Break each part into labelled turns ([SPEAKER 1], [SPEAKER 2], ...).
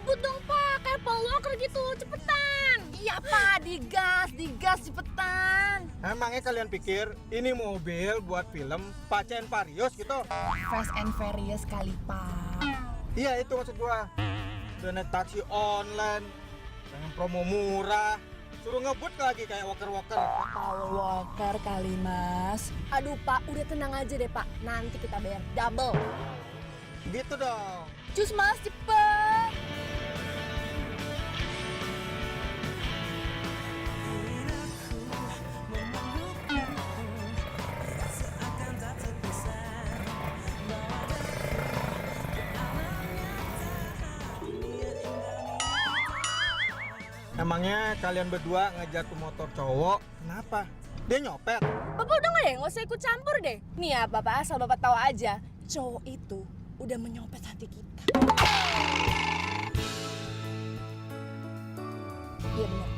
[SPEAKER 1] ngebut dong Pak, kayak Paul Walker gitu, cepetan.
[SPEAKER 2] Iya Pak, digas cepetan.
[SPEAKER 3] Emangnya kalian pikir ini mobil buat film Pak Cen Parius gitu?
[SPEAKER 2] Fast and Furious kali Pak.
[SPEAKER 3] Iya itu maksud gua. Udah naik taksi online, dengan promo murah, suruh ngebut lagi kayak walker-walker.
[SPEAKER 2] Paul Walker kali Mas.
[SPEAKER 1] Aduh Pak, udah tenang aja deh Pak, nanti kita bayar double.
[SPEAKER 3] Gitu dong.
[SPEAKER 2] Cus Mas, cepet.
[SPEAKER 3] Emangnya kalian berdua ngejar tuh motor cowok, kenapa? Dia nyopet.
[SPEAKER 1] Bapak udah nggak usah ikut campur deh. Nih ya Bapak, asal Bapak tahu aja, cowok itu udah menyopet hati kita. Iya benar.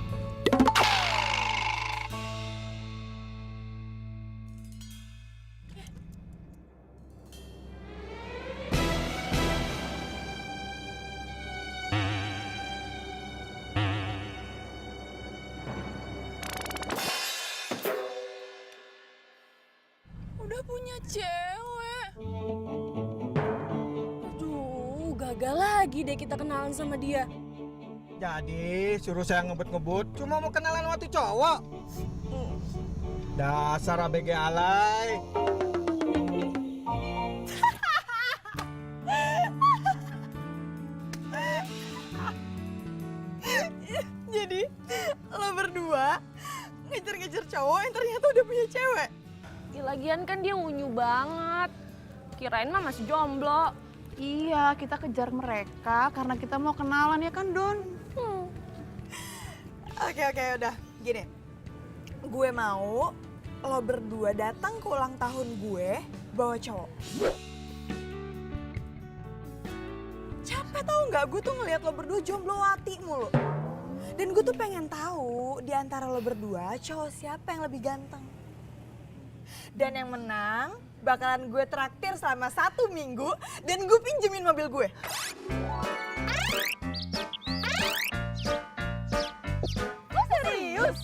[SPEAKER 2] Udah punya cewek.
[SPEAKER 1] Aduh, gagal lagi deh kita kenalan sama dia.
[SPEAKER 3] Jadi suruh saya ngebut-ngebut, cuma mau kenalan waktu cowok. Dasar ABG alay.
[SPEAKER 2] Jadi lo berdua ngejar-ngejar cowok yang ternyata udah punya cewek.
[SPEAKER 1] Ya, lagian kan dia unyu banget. Kirain mah masih jomblo.
[SPEAKER 4] Iya, kita kejar mereka karena kita mau kenalan ya kan, Don?
[SPEAKER 2] Oke, udah. Gini, gue mau lo berdua datang ke ulang tahun gue bawa cowok. Capek tau nggak? Gue tuh ngeliat lo berdua jomblowati mulu. Dan gue tuh pengen tahu di antara lo berdua cowok siapa yang lebih ganteng. Dan yang menang bakalan gue traktir selama 1 minggu dan gue pinjemin mobil gue. Lo serius?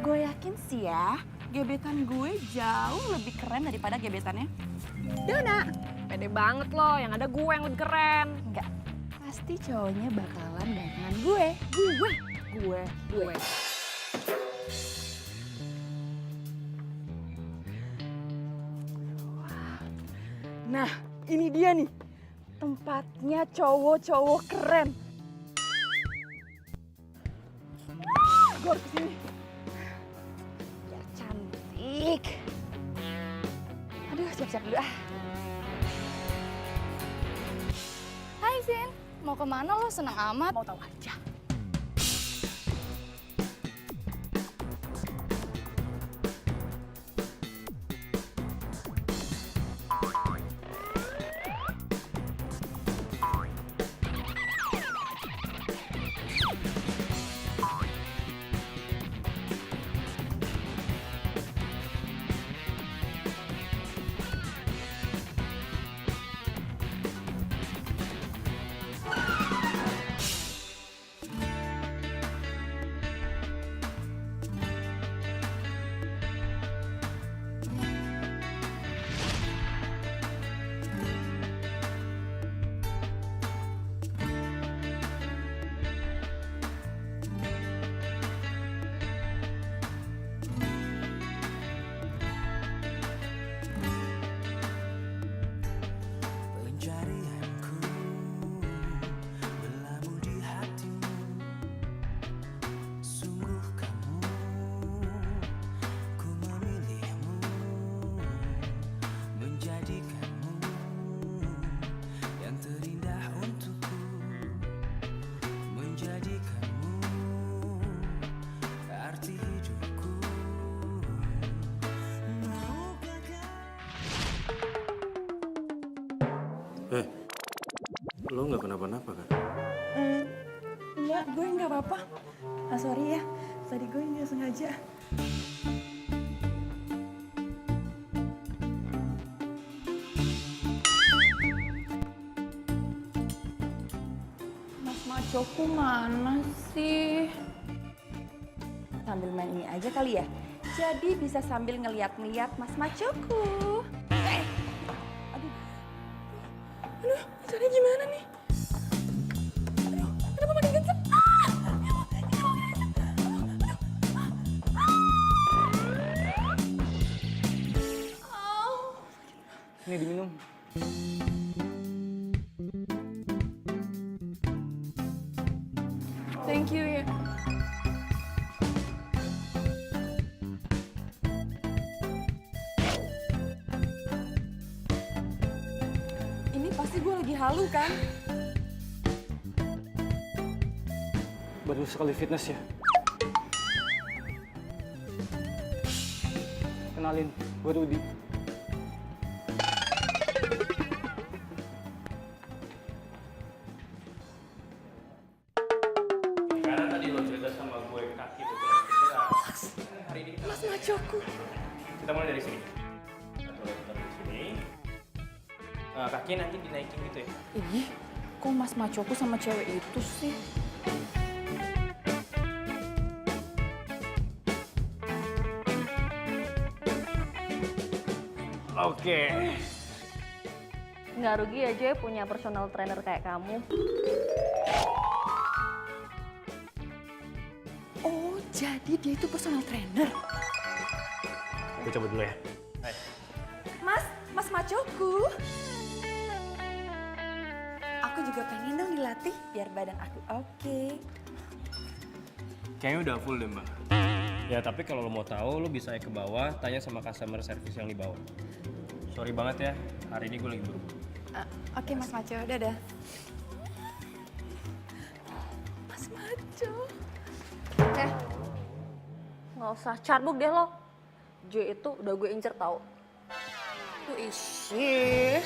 [SPEAKER 4] Gue yakin sih ya, gebetan gue jauh lebih keren daripada gebetannya Dona.
[SPEAKER 1] Pede banget loh, yang ada gue yang lebih keren.
[SPEAKER 4] Enggak, pasti cowoknya bakalan gantengan gue. Gue. Nah, ini dia nih, tempatnya cowok-cowok keren. Gue harus kesini. Biar cantik. Aduh, siap-siap dulu ah. Hai Sin, mau kemana lo? Senang amat. Mau tahu aja.
[SPEAKER 5] Lo nggak kenapa-napa kan?
[SPEAKER 4] Enggak, gue nggak apa-apa. Ah, sorry ya, tadi gue nggak sengaja. Macoku mana sih? Sambil main ini aja kali ya. Jadi bisa sambil ngeliat-ngeliat Mas Macoku.
[SPEAKER 2] Aduh, caranya gimana nih? Aduh, kenapa makin kenceng?
[SPEAKER 3] Ini diminum.
[SPEAKER 2] Thank you ya. Ini pasti gue lagi halu kan?
[SPEAKER 6] Baru sekali fitness ya. Kenalin, gue Rudi.
[SPEAKER 5] Karena tadi lo cerita sama gue kaki itu bergerak. Hari ini kita
[SPEAKER 2] Mas Macoku.
[SPEAKER 5] kita mulai dari sini. Satu lagi taruh di sini. Kaki nanti dinaikin gitu ya.
[SPEAKER 4] Ih, kok Mas Macoku sama cewek itu sih?
[SPEAKER 5] Oke.
[SPEAKER 7] Nggak rugi aja punya personal trainer kayak kamu.
[SPEAKER 4] Oh, jadi dia itu personal trainer.
[SPEAKER 5] Gue coba dulu ya.
[SPEAKER 2] Mas Macoku. Aku juga pengen dong dilatih biar badan aku oke.
[SPEAKER 5] Kayaknya udah full deh, Mbak. Ya, tapi kalau lo mau tahu, lo bisa ke bawah, tanya sama customer service yang di bawah. Sorry banget ya, hari ini gue lagi buru-buru.
[SPEAKER 2] Oke Mas Maco, dadah. Mas Maco.
[SPEAKER 7] Nggak usah carbuk deh lo. J itu udah gue incer tau.
[SPEAKER 2] Tuh isi.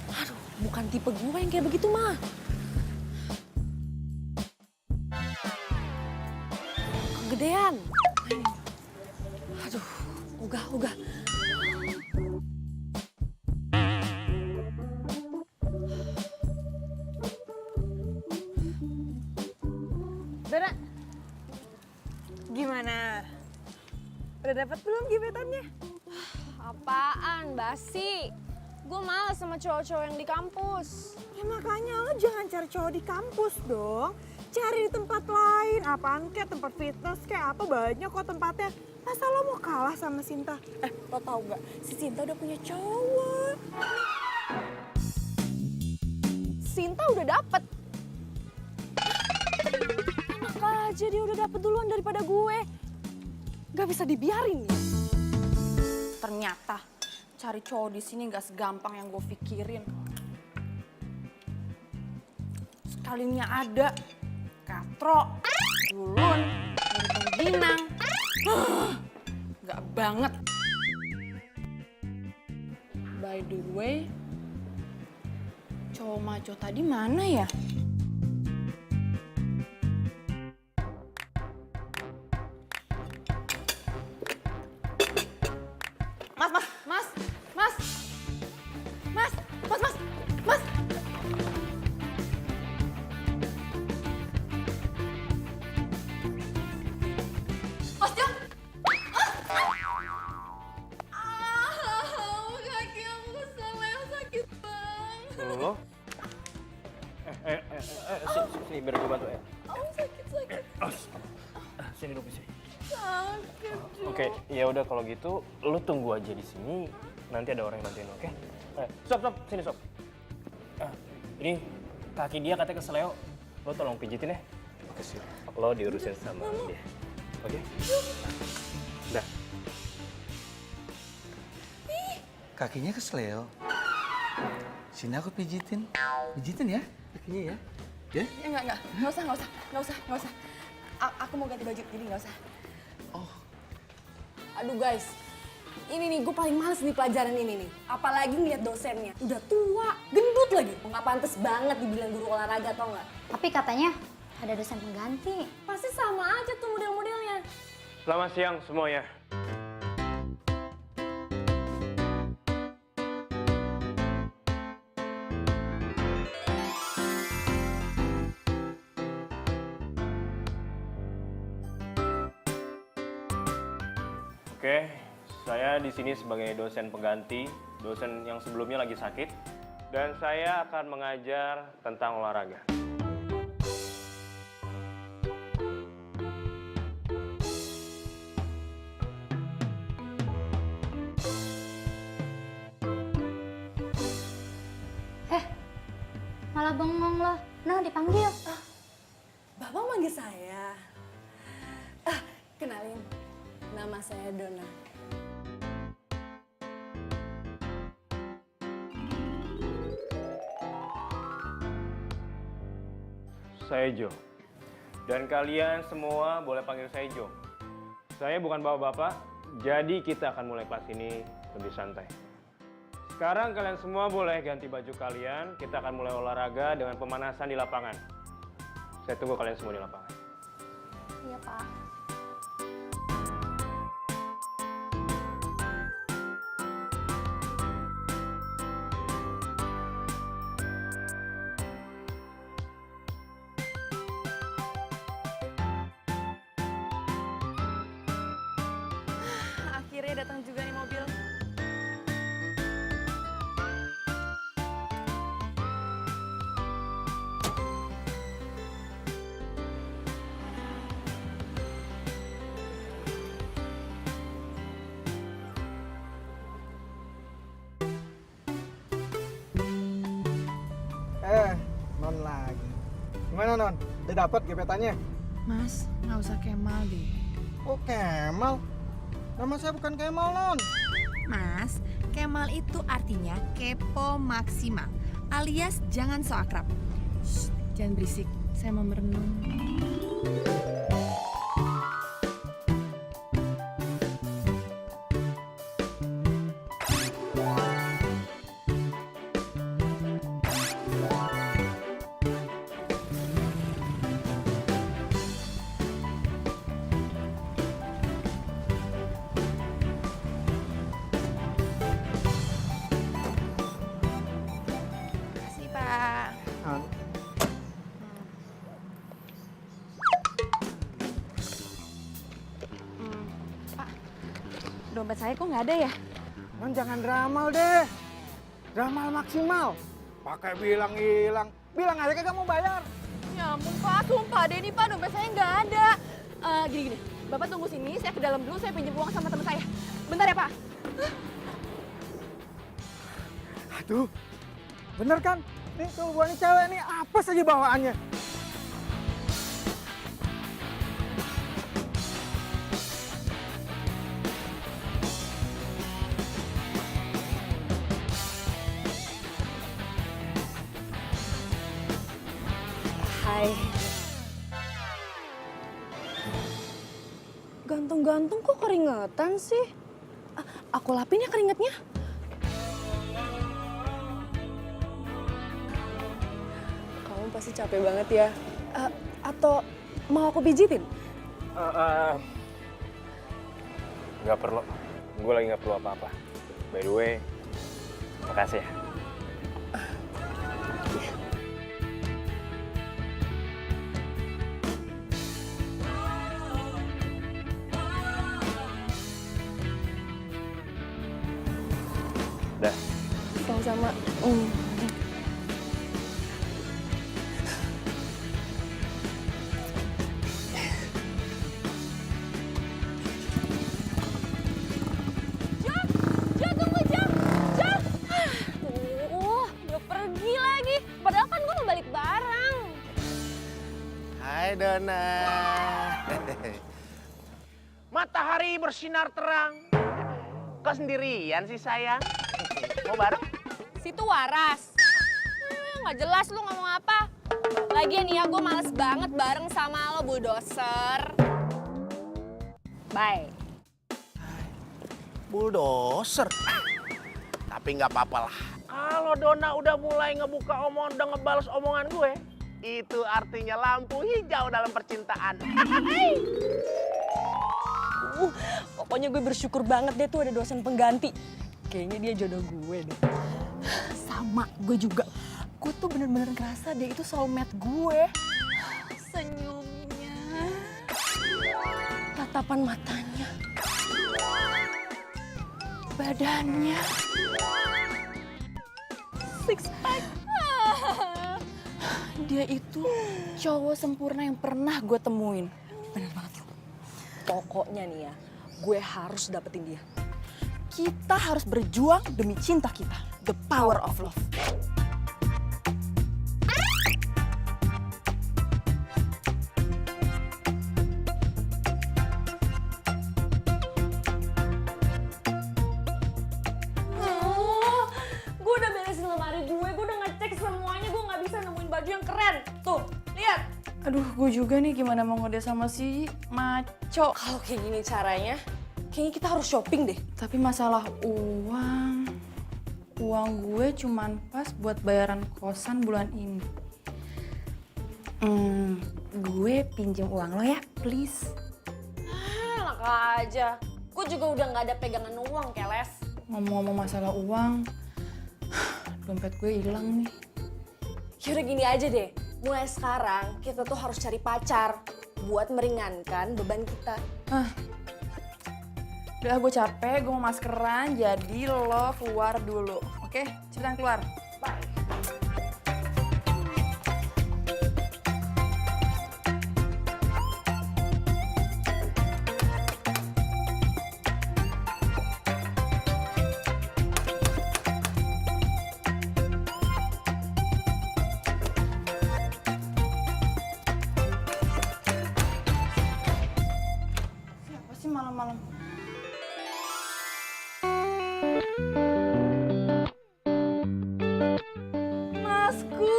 [SPEAKER 1] Aduh, bukan tipe gue yang kayak begitu mah. Kegedean. Aduh, ogah.
[SPEAKER 2] Dara, gimana? Udah dapat belum gebetannya?
[SPEAKER 1] Apaan, basi? Gue males sama cowok-cowok yang di kampus.
[SPEAKER 2] Ya makanya lo jangan cari cowok di kampus dong. Cari di tempat lain, apaan kayak tempat fitness kayak apa banyak kok tempatnya. Masa lo mau kalah sama Sinta? Lo tau gak? Si Sinta udah punya cowok.
[SPEAKER 1] Sinta udah dapet. Enak aja dia udah dapet duluan daripada gue. Gak bisa dibiarin ya.
[SPEAKER 4] Ternyata cari cowok di sini nggak segampang yang gue pikirin. Sekalinya ada katro, dulun, dari pengginang. Nggak banget. By the way, cowok maco tadi mana ya?
[SPEAKER 5] Lo? Sini biar gue bantu ya.
[SPEAKER 2] Sakit.
[SPEAKER 5] Sini dulu sini. Oke, ya udah kalau gitu, lo tunggu aja di sini. Nanti ada orang yang bantuin, oke? Stop, sini stop. Ini kaki dia katanya keseleo. Lo tolong pijitin ya. Oke sih. Lo diurusin sama dia, oke? Dah.
[SPEAKER 8] Kakinya kesleo. Sini aku pijitin. Pijitin ya kakinya ya. Ya?
[SPEAKER 2] Ya nggak usah. Aku mau ganti baju, jadi nggak usah.
[SPEAKER 1] Aduh guys, ini nih gue paling males nih pelajaran ini nih. Apalagi ngeliat dosennya, udah tua, gendut lagi. Nggak pantas banget dibilang guru olahraga, tau nggak?
[SPEAKER 9] Tapi katanya ada dosen pengganti.
[SPEAKER 1] Pasti sama aja tuh model-modelnya.
[SPEAKER 5] Selamat siang semuanya. Oke, saya di sini sebagai dosen pengganti, dosen yang sebelumnya lagi sakit, dan saya akan mengajar tentang olahraga.
[SPEAKER 9] Malah bengong loh. Nah, dipanggil.
[SPEAKER 1] Bapak manggil saya. Kenalin, nama saya Donna.
[SPEAKER 5] Saya Jo. Dan kalian semua boleh panggil saya Jo. Saya bukan bapak-bapak, jadi kita akan mulai kelas ini lebih santai. Sekarang kalian semua boleh ganti baju kalian, kita akan mulai olahraga dengan pemanasan di lapangan. Saya tunggu kalian semua di lapangan.
[SPEAKER 9] Iya, Pak.
[SPEAKER 2] Akhirnya datang juga nih mobil.
[SPEAKER 3] Non lagi. Gimana Non? Udah dapat gebetannya?
[SPEAKER 2] Mas, nggak usah Kemal deh.
[SPEAKER 3] Oh Kemal? Nama saya bukan Kemal Non.
[SPEAKER 2] Mas, Kemal itu artinya kepo maksimal, alias jangan so akrab. Shh, jangan berisik, saya mau merenung. Makasih, Pak.
[SPEAKER 3] Non.
[SPEAKER 2] Pak, dompet saya kok nggak ada ya?
[SPEAKER 3] Non jangan ramal deh. Ramal maksimal. Pakai bilang hilang. Bilang aja kagak mau bayar.
[SPEAKER 2] Ya ampun Pak, sumpah deh nih Pak, dompet saya nggak ada. Gini, Bapak tunggu sini, saya ke dalam dulu, saya pinjam uang sama teman saya. Bentar ya Pak.
[SPEAKER 3] Aduh, bener kan? Nih kalau gua nih cewek nih apa saja bawaannya.
[SPEAKER 1] Hai. Ganteng-ganteng kok keringetan sih? Aku lapin ya keringetnya. Kamu pasti capek banget ya. Atau mau aku pijitin?
[SPEAKER 5] Nggak perlu, gue lagi nggak perlu apa-apa. By the way, makasih ya. Dah.
[SPEAKER 1] Sama-sama.
[SPEAKER 7] Udah pergi lagi. Padahal kan gue mau balik barang.
[SPEAKER 10] Hai Donna. Matahari bersinar terang. Kok sendirian sih sayang? Mau bareng?
[SPEAKER 7] Situ waras. Nggak jelas lu ngomong apa. Lagian ya gue males banget bareng sama lo bulldozer. Bye.
[SPEAKER 10] Bulldozer. Tapi nggak apa-apa lah. Kalau Donna udah mulai ngebuka omongan, udah ngebales omongan gue, itu artinya lampu hijau dalam percintaan.
[SPEAKER 1] Pokoknya gue bersyukur banget deh tuh ada dosen pengganti. Kayaknya dia jodoh gue deh. Sama, gue juga. Gue tuh bener-bener ngerasa dia itu soulmate gue. Senyumnya, tatapan matanya.
[SPEAKER 4] badannya.
[SPEAKER 1] Six pack.
[SPEAKER 4] Dia itu cowok sempurna yang pernah gue temuin.
[SPEAKER 1] Bener banget lo. Pokoknya nih ya, gue harus dapetin dia.
[SPEAKER 4] Kita harus berjuang demi cinta kita. The power of love.
[SPEAKER 7] Gue udah beresin lemari gue udah ngecek semuanya, gue nggak bisa nemuin baju yang keren. Tuh, lihat.
[SPEAKER 4] Aduh, gue juga nih gimana mau ngode sama si maco.
[SPEAKER 1] Kalau kayak gini caranya, kayaknya kita harus shopping deh.
[SPEAKER 4] Tapi masalah uang gue cuman pas buat bayaran kosan bulan ini. Gue pinjem uang lo ya, please.
[SPEAKER 7] Enak aja. Gue juga udah nggak ada pegangan uang, Keles.
[SPEAKER 4] Ngomong-ngomong masalah uang, dompet gue hilang nih.
[SPEAKER 1] Yaudah gini aja deh, mulai sekarang kita tuh harus cari pacar buat meringankan beban kita.
[SPEAKER 4] Udah gue capek, gue mau maskeran, jadi lo keluar dulu. Oke, cepetan keluar. Bye. Siapa sih malam-malam? Masku,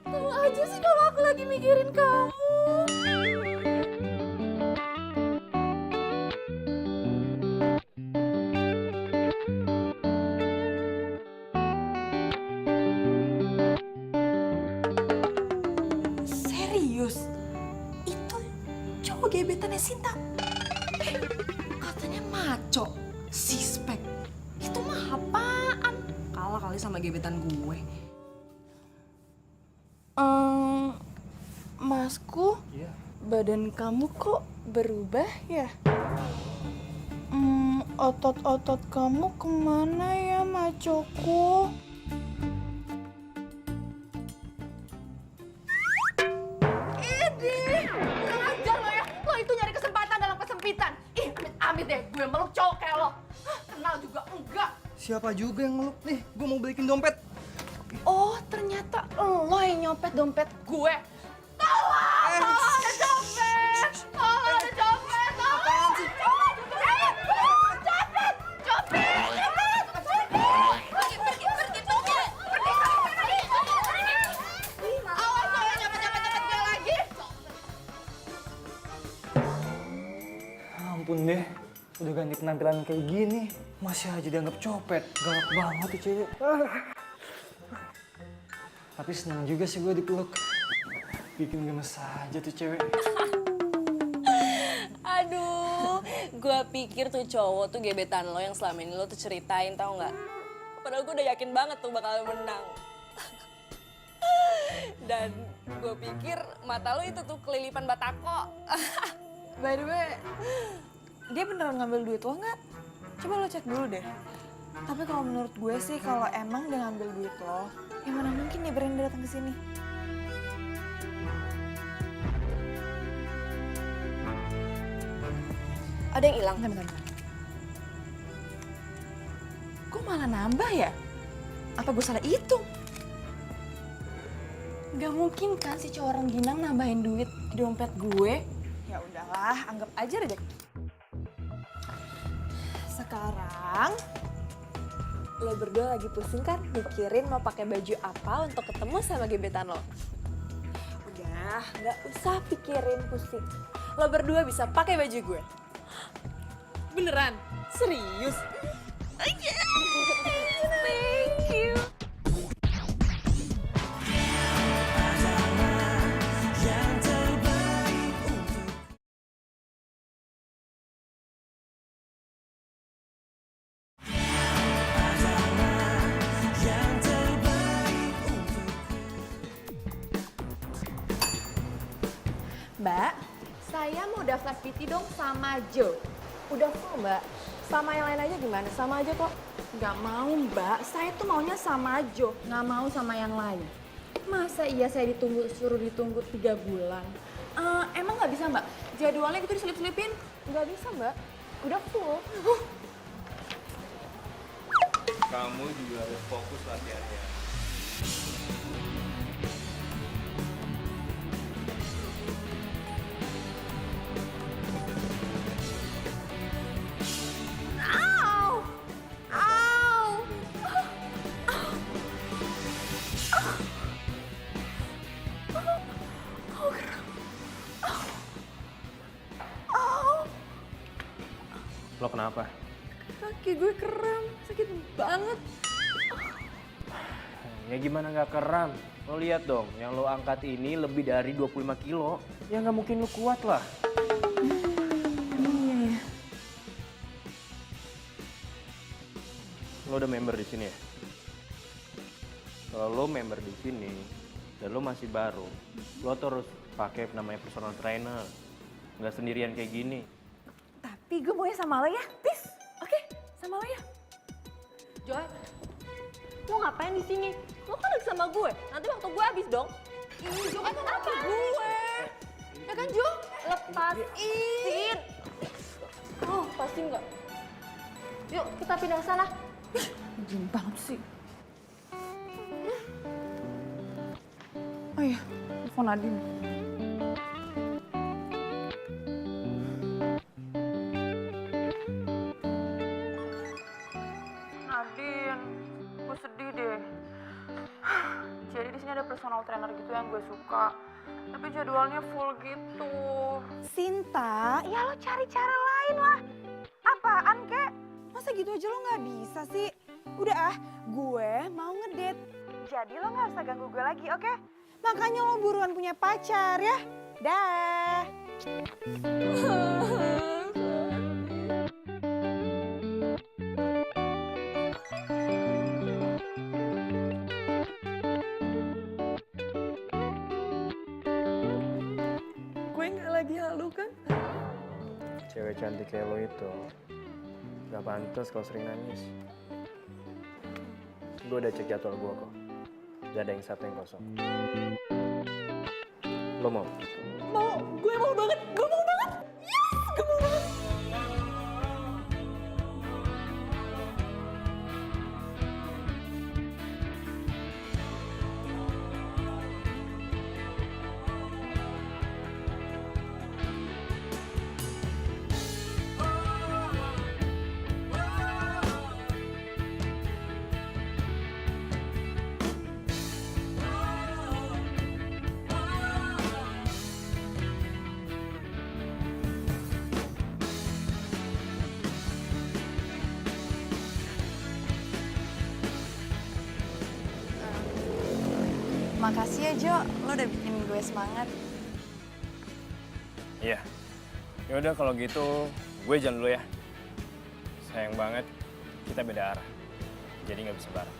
[SPEAKER 4] tahu aja sih kalau aku lagi mikirin kamu.
[SPEAKER 2] Serius? Itu cowok gebetannya Sinta.
[SPEAKER 1] Katanya maco, sispek. Itu mah apaan? Kalah kali sama gebetan gue.
[SPEAKER 4] Masku, badan kamu kok berubah ya? Otot-otot kamu kemana ya, macoku?
[SPEAKER 7] Kurang ajar lo ya. Lo itu nyari kesempatan dalam kesempitan. Ih, amit-amit deh gue meluk cowok kayak lo. Kenal juga enggak.
[SPEAKER 3] Siapa juga yang meluk nih? Gue mau balikin dompet.
[SPEAKER 7] Oh, ternyata lo yang nyopet dompet gue. Tolong! Tolong ada copet! Tolong ada copet! Tolong! Copet! Copet! Pergi! Awas lo yang nyopet-nyopet gue lagi!
[SPEAKER 6] Ampun deh, udah ganti penampilan kayak gini, masih aja dianggap copet. Galak banget tuh cewek. Tapi senang juga sih gue dipeluk. Bikin gemes aja tuh cewek.
[SPEAKER 1] Aduh, gue pikir tuh cowok tuh gebetan lo yang selama ini lo tuh ceritain, tau nggak? Padahal gue udah yakin banget tuh bakal menang. Dan gue pikir mata lo itu tuh kelilipan batako.
[SPEAKER 2] By the way, dia beneran ngambil duit lo nggak? Coba lo cek dulu deh. Tapi kalau menurut gue sih, kalau emang dia ngambil duit lo, ya mana mungkin dia berani datang ke sini.
[SPEAKER 1] Ada yang hilang?
[SPEAKER 4] Bentar. Kok malah nambah ya? Apa gue salah hitung? Gak mungkin kan si cowok orang Ginang nambahin duit di dompet gue.
[SPEAKER 2] Ya udahlah, anggap aja rezeki. Sekarang
[SPEAKER 1] Lo berdua lagi pusing kan mikirin mau pakai baju apa untuk ketemu sama gebetan lo? Udah, nggak usah pikirin pusing. Lo berdua bisa pakai baju gue. Beneran? Serius? Thank you.
[SPEAKER 4] Mbak, saya mau daftar PT dong sama Joe.
[SPEAKER 1] Udah full mbak, sama yang lain aja gimana? Sama aja kok.
[SPEAKER 4] Nggak mau mbak, saya tuh maunya sama Jo, nggak mau sama yang lain. Masa iya saya suruh ditunggu 3 bulan? Emang nggak bisa mbak? Jadwalnya gitu diselip-selipin?
[SPEAKER 1] Nggak bisa mbak, udah full.
[SPEAKER 5] Kamu juga harus fokus latihannya. Lo kenapa?
[SPEAKER 1] Kaki gue kram, sakit banget.
[SPEAKER 5] Ya gimana nggak kram? Lo lihat dong, yang lo angkat ini lebih dari 25 kilo. Ya nggak mungkin lo kuat lah.
[SPEAKER 4] Iya.
[SPEAKER 5] Lo udah member di sini ya? Kalau lo member di sini dan lo masih baru, lo terus pakai namanya personal trainer. Nggak sendirian kayak gini.
[SPEAKER 4] Tapi gue maunya sama lo ya, please. Oke, sama lo ya.
[SPEAKER 1] Joy, lo ngapain di sini? Lo kan lagi sama gue, nanti waktu gue habis dong. Ini Jo kan apa gue? Ya kan Jo? Lepasin. Oh, pasti enggak. Yuk, kita pindah ke sana.
[SPEAKER 4] Gini banget sih. Oh iya, telepon Nadine. Nadine, gue sedih deh. Jadi di sini ada personal trainer gitu yang gue suka. Tapi jadwalnya full gitu.
[SPEAKER 2] Sinta, ya lo cari cara lain lah. Apaan kek? Masa gitu aja lo nggak bisa sih? Udah gue mau ngedate. Jadi lo nggak usah ganggu gue lagi, oke? Makanya lo buruan punya pacar ya. Dah.
[SPEAKER 1] Gue nggak lagi halu kan?
[SPEAKER 5] Cewek cantik kayak lo itu gak pantas kalau sering nangis. Gue udah cek jadwal gue kok. Gak ada yang satu yang kosong. Lo mau?
[SPEAKER 1] Mau, gue mau banget, gue mau banget. Yes, gue mau banget.
[SPEAKER 4] Makasih ya Jo, lo udah bikin gue semangat.
[SPEAKER 5] Iya. Ya udah kalau gitu gue jalan dulu ya. Sayang banget kita beda arah. Jadi nggak bisa bareng.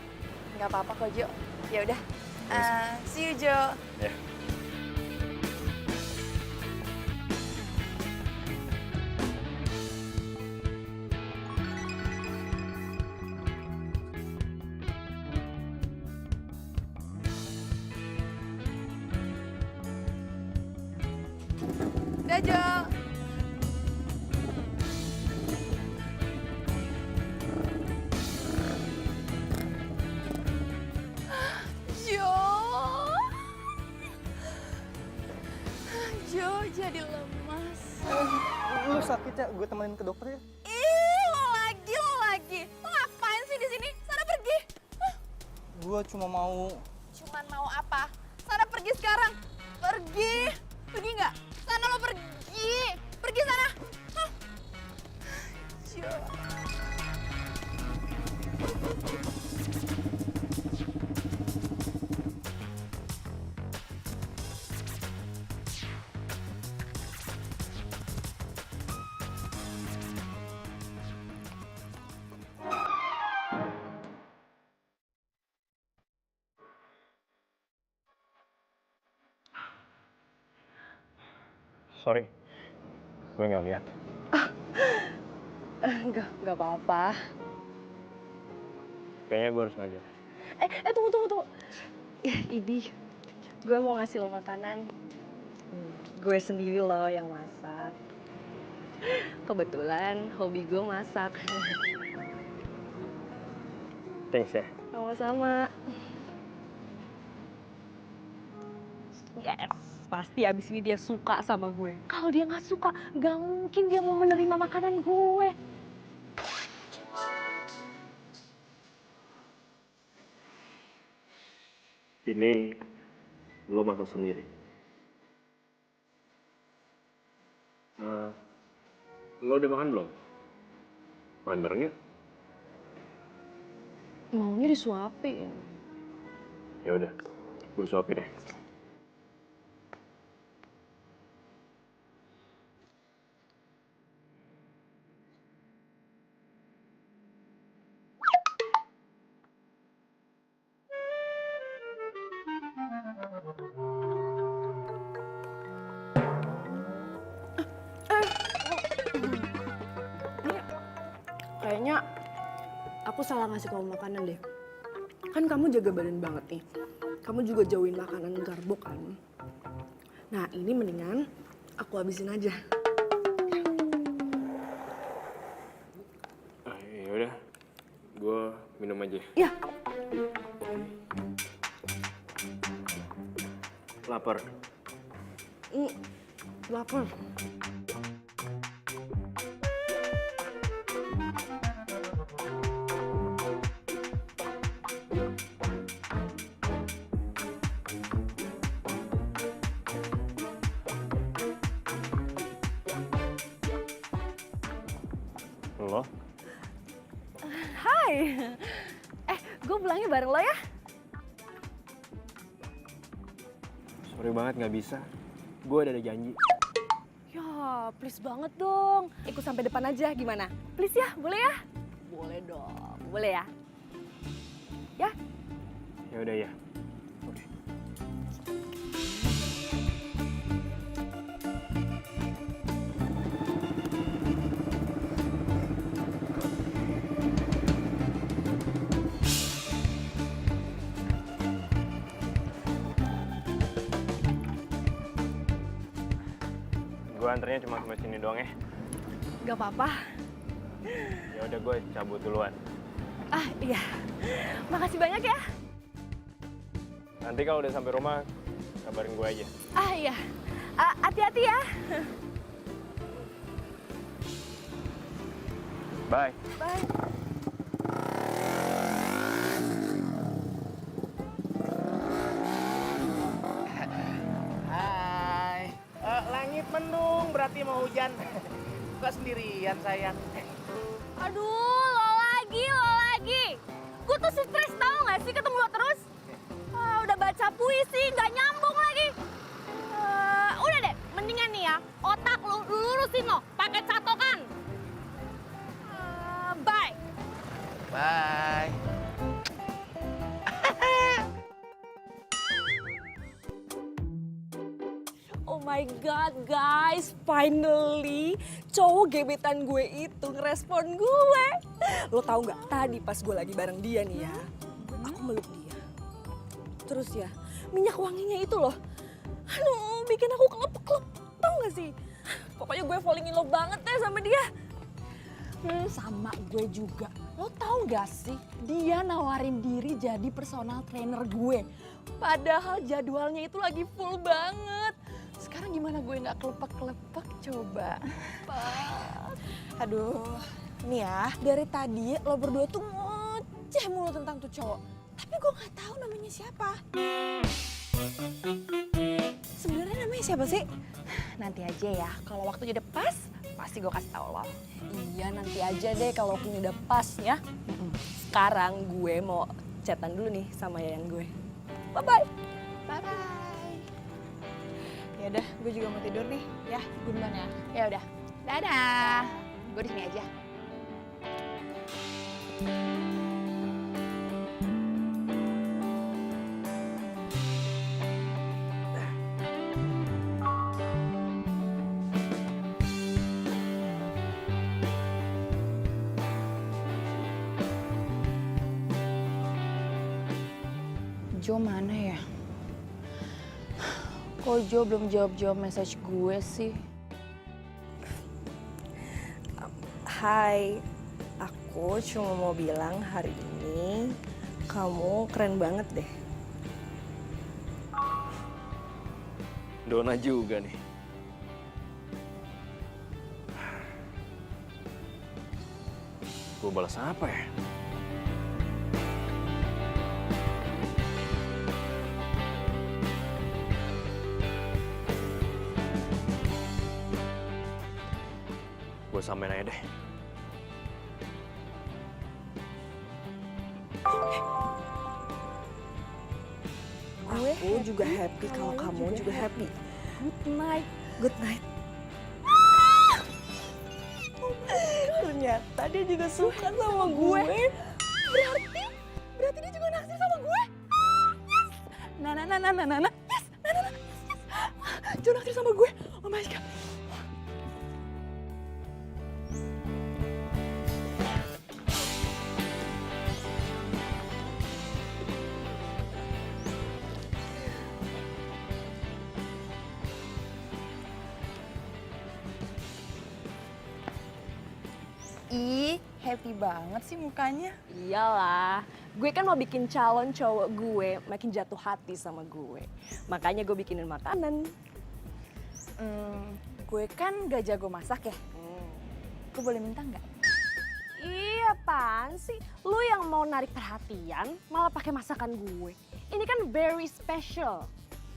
[SPEAKER 4] Nggak apa-apa kok Jo. Ya udah. See you Jo.
[SPEAKER 5] Ya.
[SPEAKER 4] Dah Jo. Jo jadi lemas.
[SPEAKER 6] Lu sakit ya? Gue temenin ke dokter ya.
[SPEAKER 4] Lo lagi. Lo ngapain sih di sini? Sana pergi.
[SPEAKER 6] Gue cuma mau...
[SPEAKER 4] Cuman mau apa? Sana pergi sekarang. Pergi. Pergi nggak? Sana lo pergi. Pergi sana. Hah? Jo.
[SPEAKER 5] Sorry, gue nggak lihat.
[SPEAKER 7] Enggak apa-apa.
[SPEAKER 5] Kayaknya gue harus ngajar.
[SPEAKER 7] Tunggu. Ini, gue mau ngasih lo makanan. Gue sendiri loh yang masak. Kebetulan hobi gue masak.
[SPEAKER 5] Thanks ya.
[SPEAKER 7] Sama-sama. Yes, pasti abis ini dia suka sama gue. Kalau dia nggak suka, nggak mungkin dia mau menerima makanan gue.
[SPEAKER 5] Ini lo masak sendiri. Lo udah makan belum? Makan bareng yuk.
[SPEAKER 7] Maunya disuapin.
[SPEAKER 5] Ya udah, gue suapin deh.
[SPEAKER 4] Kayaknya aku salah ngasih kamu makanan deh. Kan kamu jaga badan banget nih. Kamu juga jauhin makanan karbo kan. Nah ini mendingan aku habisin aja.
[SPEAKER 5] Ya udah, gue minum aja.
[SPEAKER 4] Ya.
[SPEAKER 5] Lapar.
[SPEAKER 4] Lapar.
[SPEAKER 5] Lo?
[SPEAKER 7] Hai. Gue pulangnya bareng lo ya.
[SPEAKER 5] Sorry banget nggak bisa. Gue ada janji.
[SPEAKER 7] Ya, please banget dong. Ikut sampai depan aja gimana? Please ya, boleh ya? Boleh dong. Boleh ya? Ya?
[SPEAKER 5] Ya udah ya. Oke. Gue anternya cuma sampai sini doang ya.
[SPEAKER 7] Gak apa-apa.
[SPEAKER 5] Ya udah gue cabut duluan.
[SPEAKER 7] Iya. Makasih banyak ya.
[SPEAKER 5] Nanti kalau udah sampai rumah kabarin gue aja.
[SPEAKER 7] Iya. Hati-hati ya.
[SPEAKER 5] Bye.
[SPEAKER 7] Bye.
[SPEAKER 10] Hai. Langit mendung berarti mau hujan. Kok sendirian sayang?
[SPEAKER 7] Aduh, lo lagi. Gue tuh stres tau gak sih ketemu lo terus? Udah baca puisi, gak nyambung lagi. Udah deh, mendingan nih ya, otak lu lurusin lo, pakai catokan. Bye.
[SPEAKER 10] Bye.
[SPEAKER 2] Oh my god guys, finally cowok gebetan gue itu ngerespon gue. Lo tau gak, tadi pas gue lagi bareng dia nih ya, aku meluk dia. Terus ya, minyak wanginya itu loh, aduh bikin aku kelepek-kelepek, tau gak sih? Pokoknya gue falling in love banget deh sama dia.
[SPEAKER 4] Sama gue juga. Lo tau gak sih, dia nawarin diri jadi personal trainer gue. Padahal jadwalnya itu lagi full banget. Sekarang gimana gue gak kelepek-kelepek coba?
[SPEAKER 2] Aduh, nih ya, dari tadi lo berdua tuh ngoceh mulu tentang tuh cowok. Tapi gue gak tahu namanya siapa. Sebenarnya namanya siapa sih?
[SPEAKER 4] Nanti aja ya, kalau waktunya udah pas, pasti gue kasih tau lo.
[SPEAKER 2] Iya nanti aja deh kalau waktunya udah pas ya. Sekarang gue mau chatan dulu nih sama yayan gue. Bye-bye.
[SPEAKER 4] Bye-bye.
[SPEAKER 2] Ya udah, gue juga mau tidur nih. Ya, gue duluan ya.
[SPEAKER 4] Ya udah, dadah. Gue di sini aja. Jo mana ya? Kok Jo belum jawab-jawab message gue sih?
[SPEAKER 2] Hai, aku cuma mau bilang hari ini kamu keren banget deh.
[SPEAKER 5] Dona juga nih. Gue balas apa ya? Gue samain aja deh.
[SPEAKER 2] Aku juga happy kalau kamu juga happy.
[SPEAKER 4] Good night.
[SPEAKER 2] Good night. Ternyata dia juga suka sama gue.
[SPEAKER 4] Berarti dia juga naksir sama gue. Yes. Nah. Yes. Nah. Jo naksir sama gue. Oh my God. Ih, happy banget sih mukanya.
[SPEAKER 1] Iyalah, gue kan mau bikin calon cowok gue makin jatuh hati sama gue. Makanya gue bikinin makanan.
[SPEAKER 4] Gue kan gak jago masak ya. Gue boleh minta nggak?
[SPEAKER 7] Iya, apaan sih? Lu yang mau narik perhatian malah pakai masakan gue. Ini kan very special.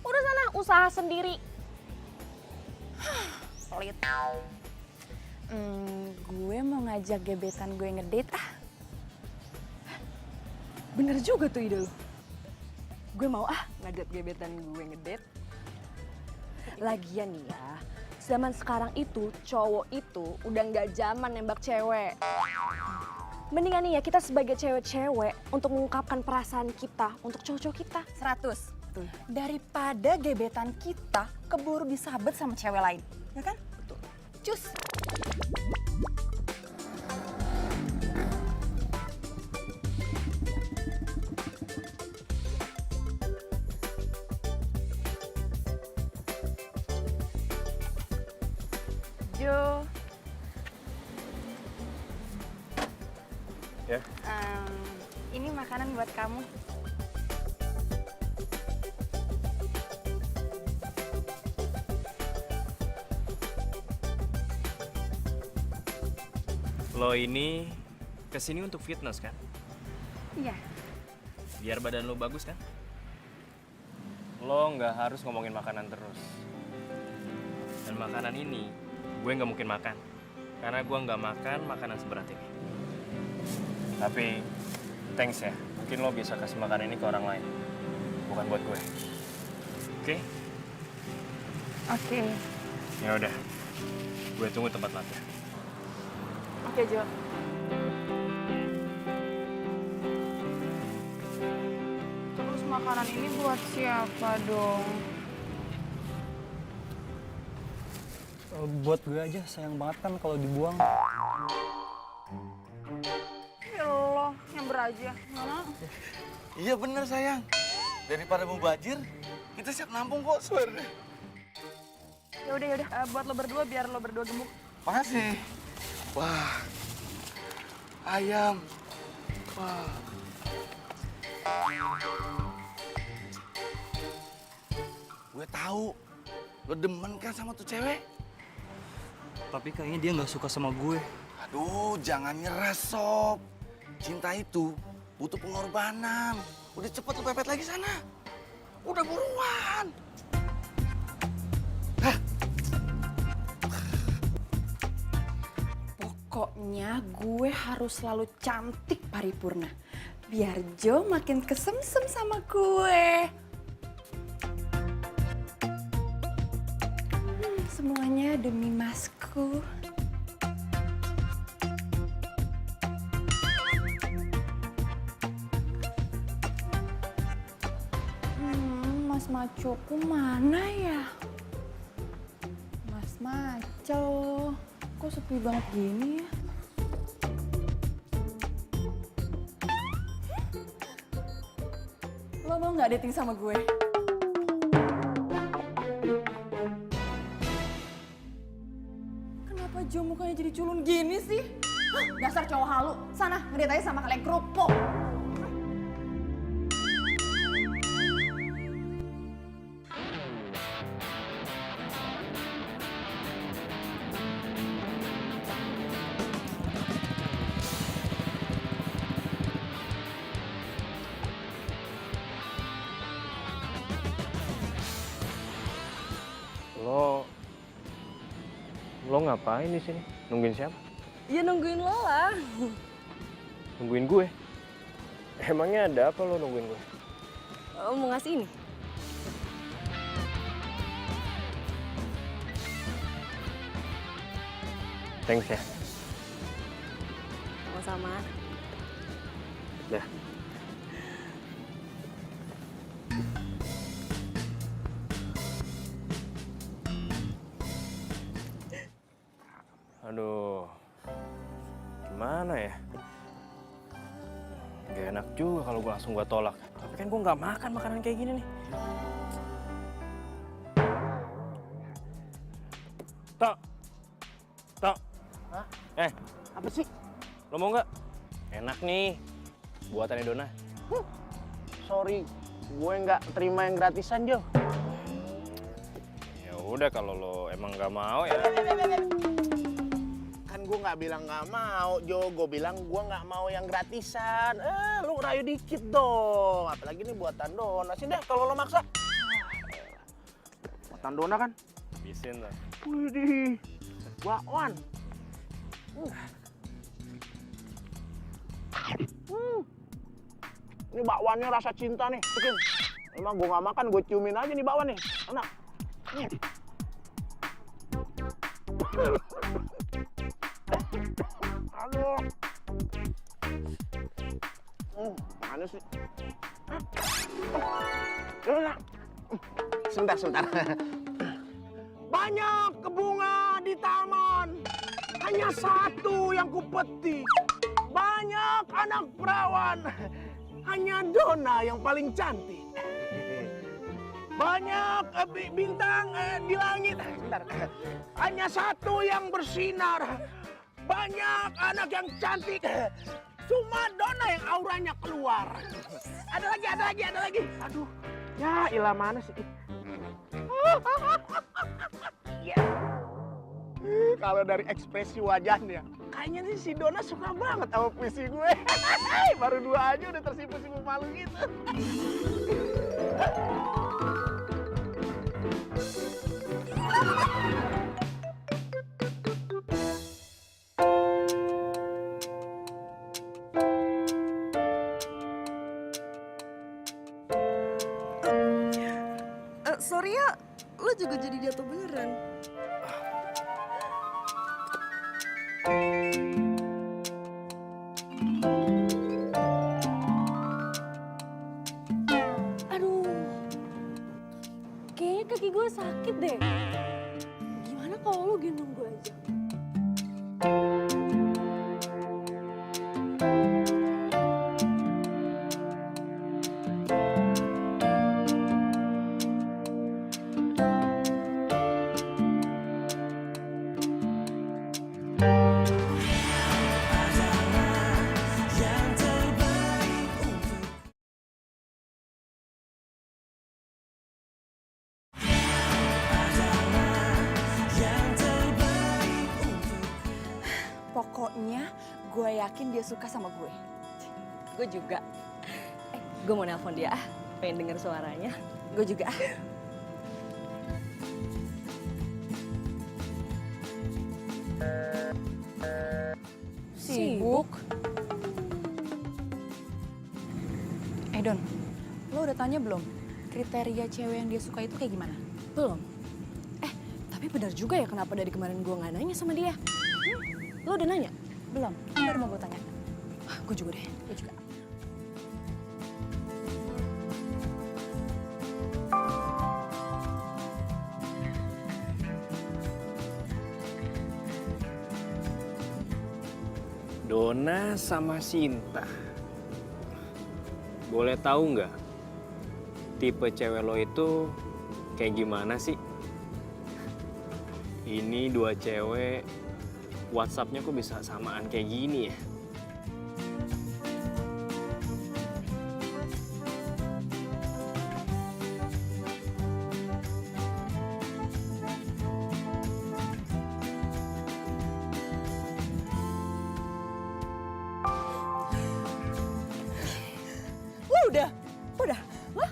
[SPEAKER 7] Udah sana usaha sendiri. Pelit.
[SPEAKER 4] Gue mau ngajak gebetan gue ngedate ah.
[SPEAKER 1] Bener juga tuh ide lu. Gue mau ngajak gebetan gue ngedate. Lagian nih ya, zaman sekarang itu cowok itu udah nggak zaman nembak cewek. Mendingan nih ya kita sebagai cewek-cewek untuk mengungkapkan perasaan kita untuk cowok-cowok kita.
[SPEAKER 4] 100. Daripada gebetan kita keburu disabet sama cewek lain. Ya kan? Betul. Cus. Jo.
[SPEAKER 5] Ya.
[SPEAKER 4] Ini makanan buat kamu.
[SPEAKER 5] Lo ini kesini untuk fitness kan?
[SPEAKER 4] Iya.
[SPEAKER 5] Biar badan lo bagus kan? Lo nggak harus ngomongin makanan terus. Dan makanan ini gue nggak mungkin makan. Karena gue nggak makan makanan seberat ini. Tapi thanks ya, mungkin lo bisa kasih makanan ini ke orang lain. Bukan buat gue. Oke?
[SPEAKER 4] Oke.
[SPEAKER 5] Ya udah. Gue tunggu tempat latihan.
[SPEAKER 4] Oke, Jo. Terus makanan ini buat siapa dong?
[SPEAKER 6] Buat gue aja, sayang banget kan kalau dibuang.
[SPEAKER 4] Ya Allah, nyamber aja. Mana?
[SPEAKER 8] Iya bener sayang. Daripada mubazir, kita siap nampung kok, swear deh.
[SPEAKER 4] Yaudah. Buat lo berdua biar lo berdua gemuk.
[SPEAKER 8] Makasih. Wah, ayam. Wah. Gue tahu, lo demen kan sama tuh cewek?
[SPEAKER 6] Tapi kayaknya dia nggak suka sama gue.
[SPEAKER 8] Aduh, jangan nyerah, Sob. Cinta itu butuh pengorbanan. Udah cepet lo pepet lagi sana. Udah buruan.
[SPEAKER 4] Pokoknya gue harus selalu cantik paripurna. Biar Jo makin kesemsem sama gue. Semuanya demi Masku. Mas Macoku mana ya? Mas Maco, kok sepi banget gini ya? Lo mau nggak dating sama gue? Kenapa Jo mukanya jadi culun gini sih? Hah, dasar cowok halu. Sana, ngedate aja sama kalian kerupuk.
[SPEAKER 5] Lo ngapain di sini? Nungguin siapa?
[SPEAKER 7] Ya nungguin lo lah.
[SPEAKER 5] Nungguin gue? Emangnya ada apa lo nungguin gue?
[SPEAKER 7] Mau ngasih ini?
[SPEAKER 5] Thanks ya.
[SPEAKER 7] Sama-sama.
[SPEAKER 5] Dah. Aduh, gimana ya? Gak enak juga kalau gue langsung tolak. Tapi kan gue nggak makan makanan kayak gini nih. Tok, Tok.
[SPEAKER 10] Hah? Apa sih?
[SPEAKER 5] Lo mau nggak? Enak nih, buatannya Dona.
[SPEAKER 10] Sorry, gue nggak terima yang gratisan, Jo.
[SPEAKER 5] Ya udah kalau lo emang nggak mau ya.
[SPEAKER 10] Kan gue nggak bilang nggak mau, Jo. Gue bilang gue nggak mau yang gratisan. Lu rayu dikit dong. Apalagi ini buatan Dona. Sini deh kalau lo maksa. Buatan Dona kan?
[SPEAKER 5] Habisin lah.
[SPEAKER 10] Widih, bakwan. Ini bakwannya rasa cinta nih. Bikin. Emang gue nggak makan, gue ciumin aja nih bakwan nih. Enak. Aduh. Mana sih? Sebentar. Banyak bunga di taman, hanya satu yang kupetik. Banyak anak perawan, hanya Dona yang paling cantik. Banyak bintang di langit, sebentar. Hanya satu yang bersinar. Banyak anak yang cantik, cuma Dona yang auranya keluar. Ada lagi. Aduh, ya ilah mana sih? Ya. Kalau dari ekspresi wajahnya, kayaknya nih si Dona suka banget sama puisi gue. Baru 2 aja udah tersipu-sipu malu gitu.
[SPEAKER 2] Sorry ya, lo juga jadi jatuh beneran.
[SPEAKER 7] Aduh, kayaknya kaki gue sakit deh. Gimana kalau lo gendong gue aja?
[SPEAKER 4] Pokoknya gue yakin dia suka sama gue.
[SPEAKER 7] Gue juga. Gue mau nelpon dia. Pengen denger suaranya.
[SPEAKER 4] Gue juga. Sibuk. Don, lo udah tanya belum? Kriteria cewek yang dia suka itu kayak gimana?
[SPEAKER 7] Belum. Tapi benar juga ya kenapa dari kemarin gue nggak nanya sama dia. Lo udah nanya?
[SPEAKER 4] Belum, baru mau gue tanya.
[SPEAKER 7] Gue juga deh.
[SPEAKER 4] Gue juga.
[SPEAKER 5] Dona sama Sinta. Boleh tahu nggak tipe cewek lo itu kayak gimana sih? Ini dua cewek, WhatsApp-nya kok bisa samaan kayak gini ya?
[SPEAKER 4] Udah. Wah.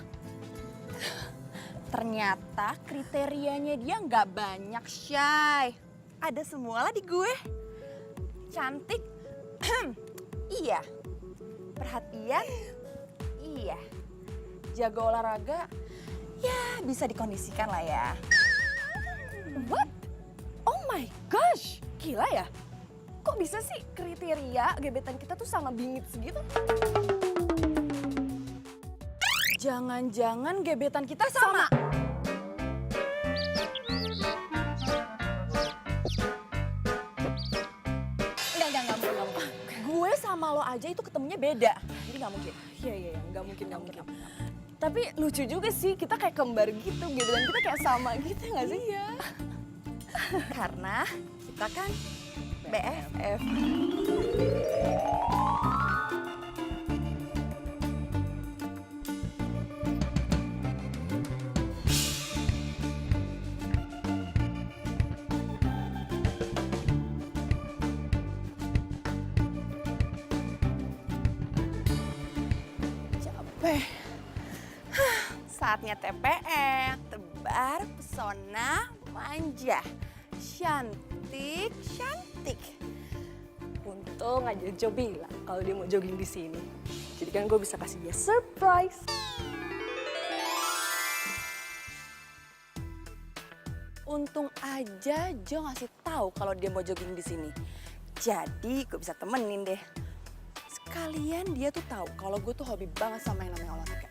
[SPEAKER 4] Ternyata kriterianya dia nggak banyak, Shay.
[SPEAKER 2] Ada semua lah di gue.
[SPEAKER 4] Cantik, iya. Perhatian, iya. Jago olahraga, ya bisa dikondisikan lah ya.
[SPEAKER 1] What? Oh my gosh, gila ya? Kok bisa sih kriteria gebetan kita tuh sama bingit segitu?
[SPEAKER 4] Jangan-jangan gebetan kita sama. Enggak mungkin. Gue sama lo aja itu ketemunya beda. Jadi nggak mungkin.
[SPEAKER 1] Iya, nggak mungkin. Tapi lucu juga sih, kita kayak kembar gitu, gebetan kita kayak sama gitu nggak sih? Iya.
[SPEAKER 4] Karena kita kan BFF. Saatnya TPM, tebar pesona manja. Cantik.
[SPEAKER 1] Untung aja Jo bilang kalau dia mau jogging di sini. Jadi kan gue bisa kasih dia surprise.
[SPEAKER 4] Untung aja Jo ngasih tahu kalau dia mau jogging di sini. Jadi gue bisa temenin deh. Sekalian dia tuh tahu kalau gue tuh hobi banget sama yang namanya olahraga.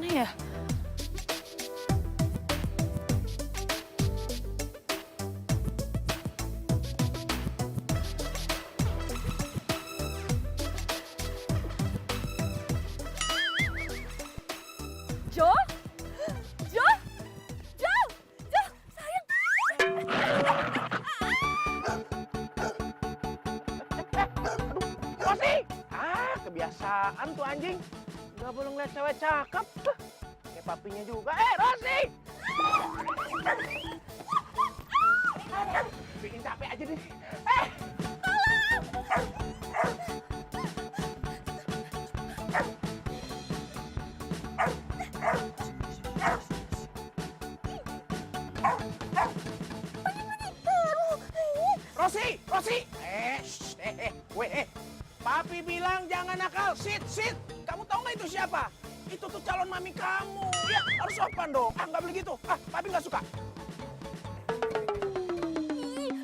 [SPEAKER 1] Mana ya? Jo, sayang.
[SPEAKER 10] Rosi! Kebiasaan tuh anjing. Gak boleh ngeliat cewek cakep. Kayak papinya juga. Rosi! Bikin capek aja deh. Rosi! Papi bilang jangan nakal. Sit. Kamu tahu nggak itu siapa? Itu tuh calon mami kamu. Ya, harus sopan dong. Nggak boleh gitu. Papi nggak suka.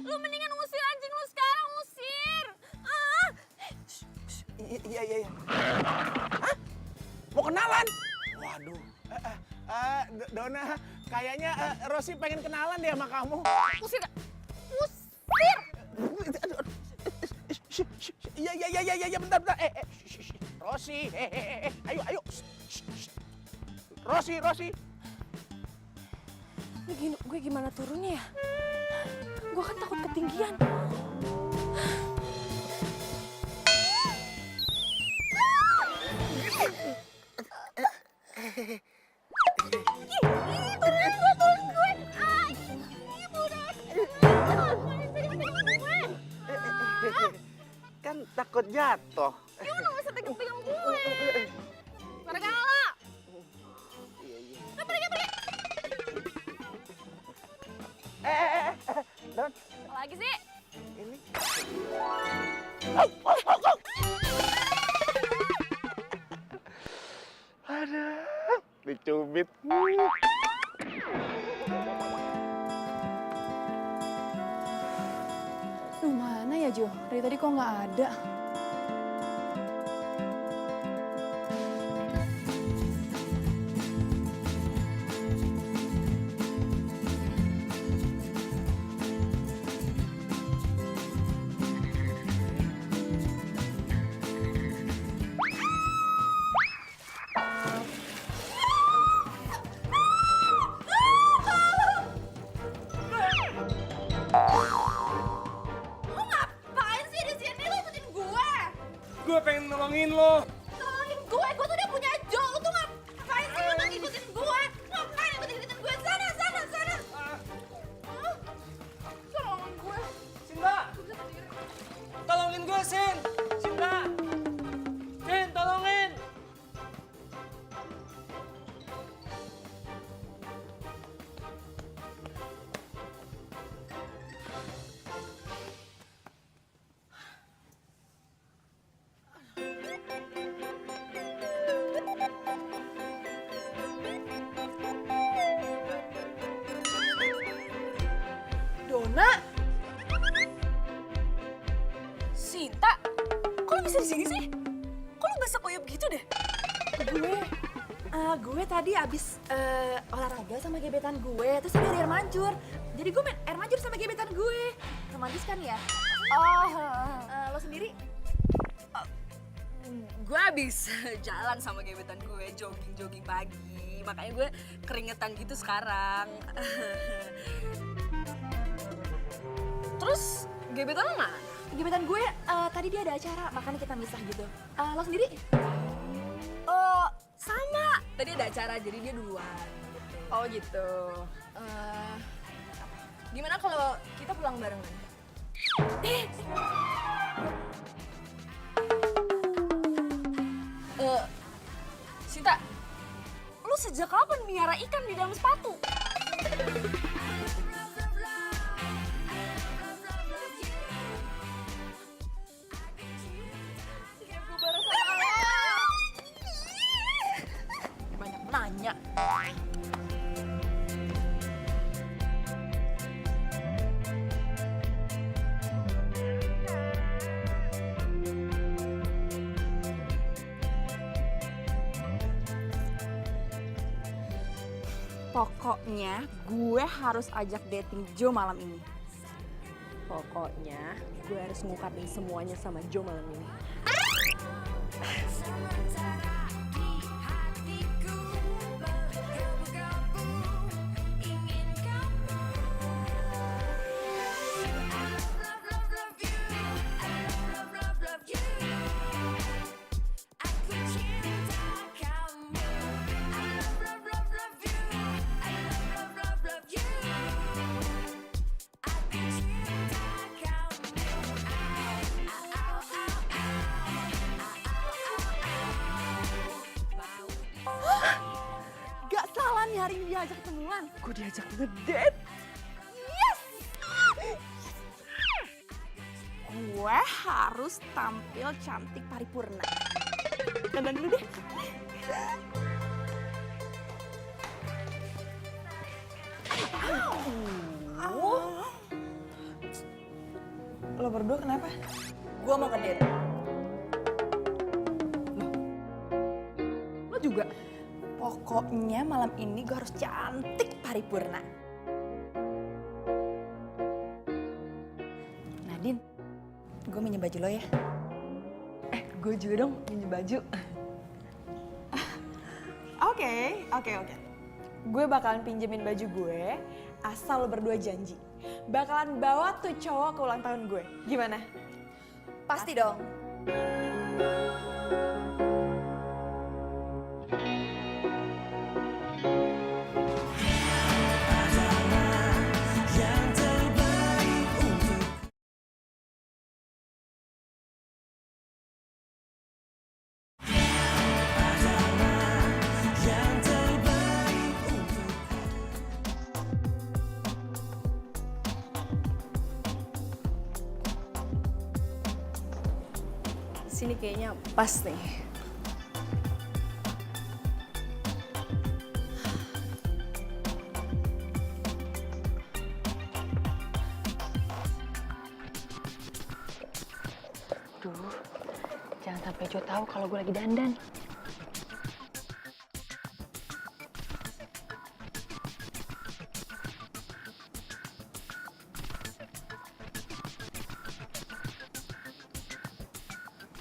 [SPEAKER 7] Lu mendingan usir anjing lu sekarang, usir.
[SPEAKER 10] Iya. Hah? Mau kenalan? Waduh. Dona, kayaknya Rosi pengen kenalan deh sama kamu.
[SPEAKER 7] Usir.
[SPEAKER 10] Iya, bentar. Rosi, ayo. Rosi.
[SPEAKER 1] Gue gimana turunnya ya? Gue kan takut ketinggian.
[SPEAKER 10] Kan takut jatuh.
[SPEAKER 7] Ya udah gak usah pegang-pegang gue. Pada kalah. Pergi.
[SPEAKER 10] Don, dicubit.
[SPEAKER 4] Duh, mana ya Jo? Dari tadi kok nggak ada?
[SPEAKER 7] Lu ngapain sih di sini? Lu ikutin gue.
[SPEAKER 5] Gue pengen nolongin lo.
[SPEAKER 7] Tolongin gue tuh udah punya Jo. Lu tuh ngapain sih lu gak ngikutin gue? Ngapain ikutin gue? Sana. Hah? Tolongin gue.
[SPEAKER 5] Sinta! Tolongin gue, Sin! Sinta! Sin, tolongin!
[SPEAKER 2] Dona,
[SPEAKER 7] Sinta, kok lu bisa di sini sih? Kok lu basah kuyup gitu deh?
[SPEAKER 2] gue tadi abis olahraga sama gebetan gue, terus ada air mancur. Jadi gue main air mancur sama gebetan gue. Romantis kan ya?
[SPEAKER 7] Oh,
[SPEAKER 2] Lo sendiri?
[SPEAKER 7] gue abis jalan sama gebetan gue, jogging pagi. Makanya gue keringetan gitu sekarang. Terus gebetan lo mana?
[SPEAKER 2] Gebetan gue tadi dia ada acara, makanya kita misah gitu. Lo sendiri?
[SPEAKER 7] Oh, sama. Tadi ada acara, jadi dia duluan.
[SPEAKER 2] Oh gitu.
[SPEAKER 7] Gimana kalau kita pulang barengan? Sinta, lu sejak kapan miara ikan di dalam sepatu?
[SPEAKER 2] Banyak nanya.
[SPEAKER 4] Pokoknya gue harus ajak dating Jo malam ini.
[SPEAKER 1] Pokoknya gue harus ngungkapin semuanya sama Jo malam ini.
[SPEAKER 4] Gak salah nih hari ini diajak ketemuan. Gue diajak ngedate. Yes! Gue harus tampil cantik paripurna. Dandan dulu deh.
[SPEAKER 2] Lo berdua kenapa?
[SPEAKER 4] Gue mau ngedate. Lo juga?
[SPEAKER 2] Pokoknya malam ini gue harus cantik paripurna. Nadine, gue minjem baju lo ya.
[SPEAKER 4] Gue juga dong minjem baju.
[SPEAKER 2] Oke. Gue bakalan pinjemin baju gue, asal lo berdua janji. Bakalan bawa tuh cowok ke ulang tahun gue. Gimana? Pasti dong.
[SPEAKER 1] Sini kayaknya pas nih.
[SPEAKER 4] sampai Jo tahu kalau gue lagi dandan.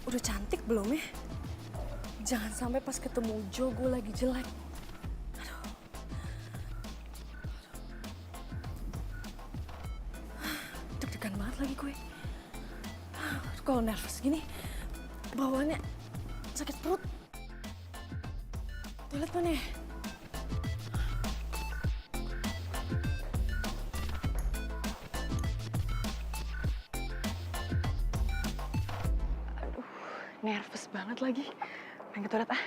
[SPEAKER 2] Udah cantik belum ya? Jangan sampai pas ketemu Jo gue lagi jelek. Aduh. Deg-degan banget lagi gue. Kalau nervous gini, bawaannya sakit perut. Toilet mana ya?
[SPEAKER 4] Nervous banget lagi. Pengen ke toilet ah.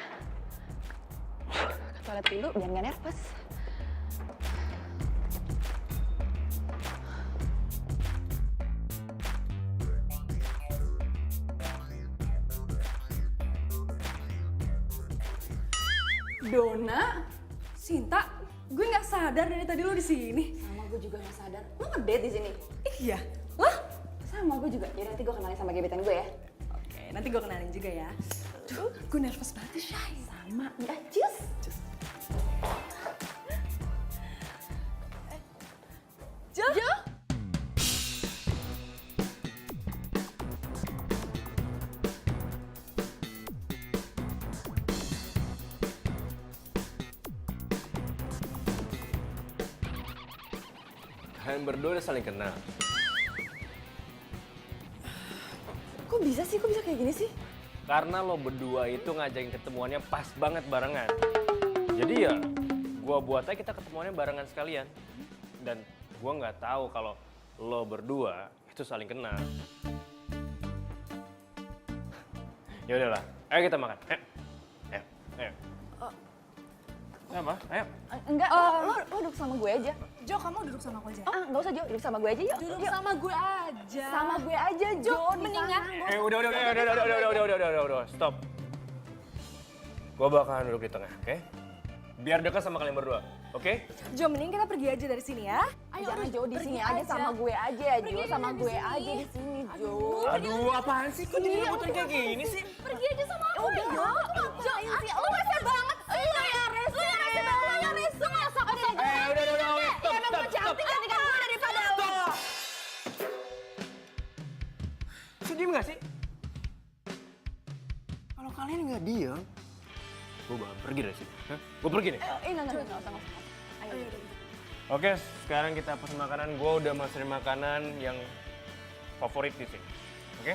[SPEAKER 4] Ke toilet dulu biar nggak nervous.
[SPEAKER 2] Dona, Sinta, gue nggak sadar dari tadi lo di sini.
[SPEAKER 4] Sama gue juga nggak sadar. Lo ngedate di sini?
[SPEAKER 2] Iya, lah.
[SPEAKER 4] Sama gue juga. Jadi nanti gue kenalin sama gebetan gue ya.
[SPEAKER 2] Oke, nanti gue kenalin juga ya. Duh, gue nervous banget ya, Shay.
[SPEAKER 4] Sama. Ya, cus.
[SPEAKER 2] Jo? Jo?
[SPEAKER 5] Kalian berdua udah saling kenal.
[SPEAKER 2] Kok bisa sih? Kok bisa kayak gini sih?
[SPEAKER 5] Karena lo berdua itu ngajakin ketemuannya pas banget barengan. Jadi ya, gua buat aja kita ketemuannya barengan sekalian. Dan gua nggak tahu kalau lo berdua itu saling kenal. Ya udahlah, ayo kita makan. Ayo, ayo, ayo. Apa? Ayo.
[SPEAKER 4] Enggak, lo duduk sama gue aja.
[SPEAKER 2] Jo, kamu duduk sama aku aja.
[SPEAKER 4] Ah, nggak usah Jo, duduk sama gue aja yuk.
[SPEAKER 2] Duduk
[SPEAKER 4] Yuk.
[SPEAKER 2] sama gue aja.
[SPEAKER 4] Sama gue aja Jo, mendingan.
[SPEAKER 5] Udah, stop. Gua bakalan duduk di tengah, oke? Biar dekat sama kalian berdua, oke?
[SPEAKER 2] Jo, mending kita pergi aja dari sini ya.
[SPEAKER 4] Jangan Jo di sini aja sama gue aja, Jo sama gue aja di sini Jo.
[SPEAKER 5] Aduh, apaan sih? Kok jadi rebutan kayak gini sih?
[SPEAKER 7] Pergi aja sama aku ya. Jo, lo rese banget. Lo ya rese. Lo ya rese. Masa kok sama gue?
[SPEAKER 5] Udah, stop.
[SPEAKER 7] Cantikan gue daripada lo.
[SPEAKER 5] Bisa diem gak sih? Kalau kalian nggak diem, gue bakal pergi dari sini. Gue pergi nih.
[SPEAKER 4] Nggak usah. Ayo.
[SPEAKER 5] Oke, sekarang kita pesen makanan. Gue udah pesenin makanan yang favorit di sini. Oke?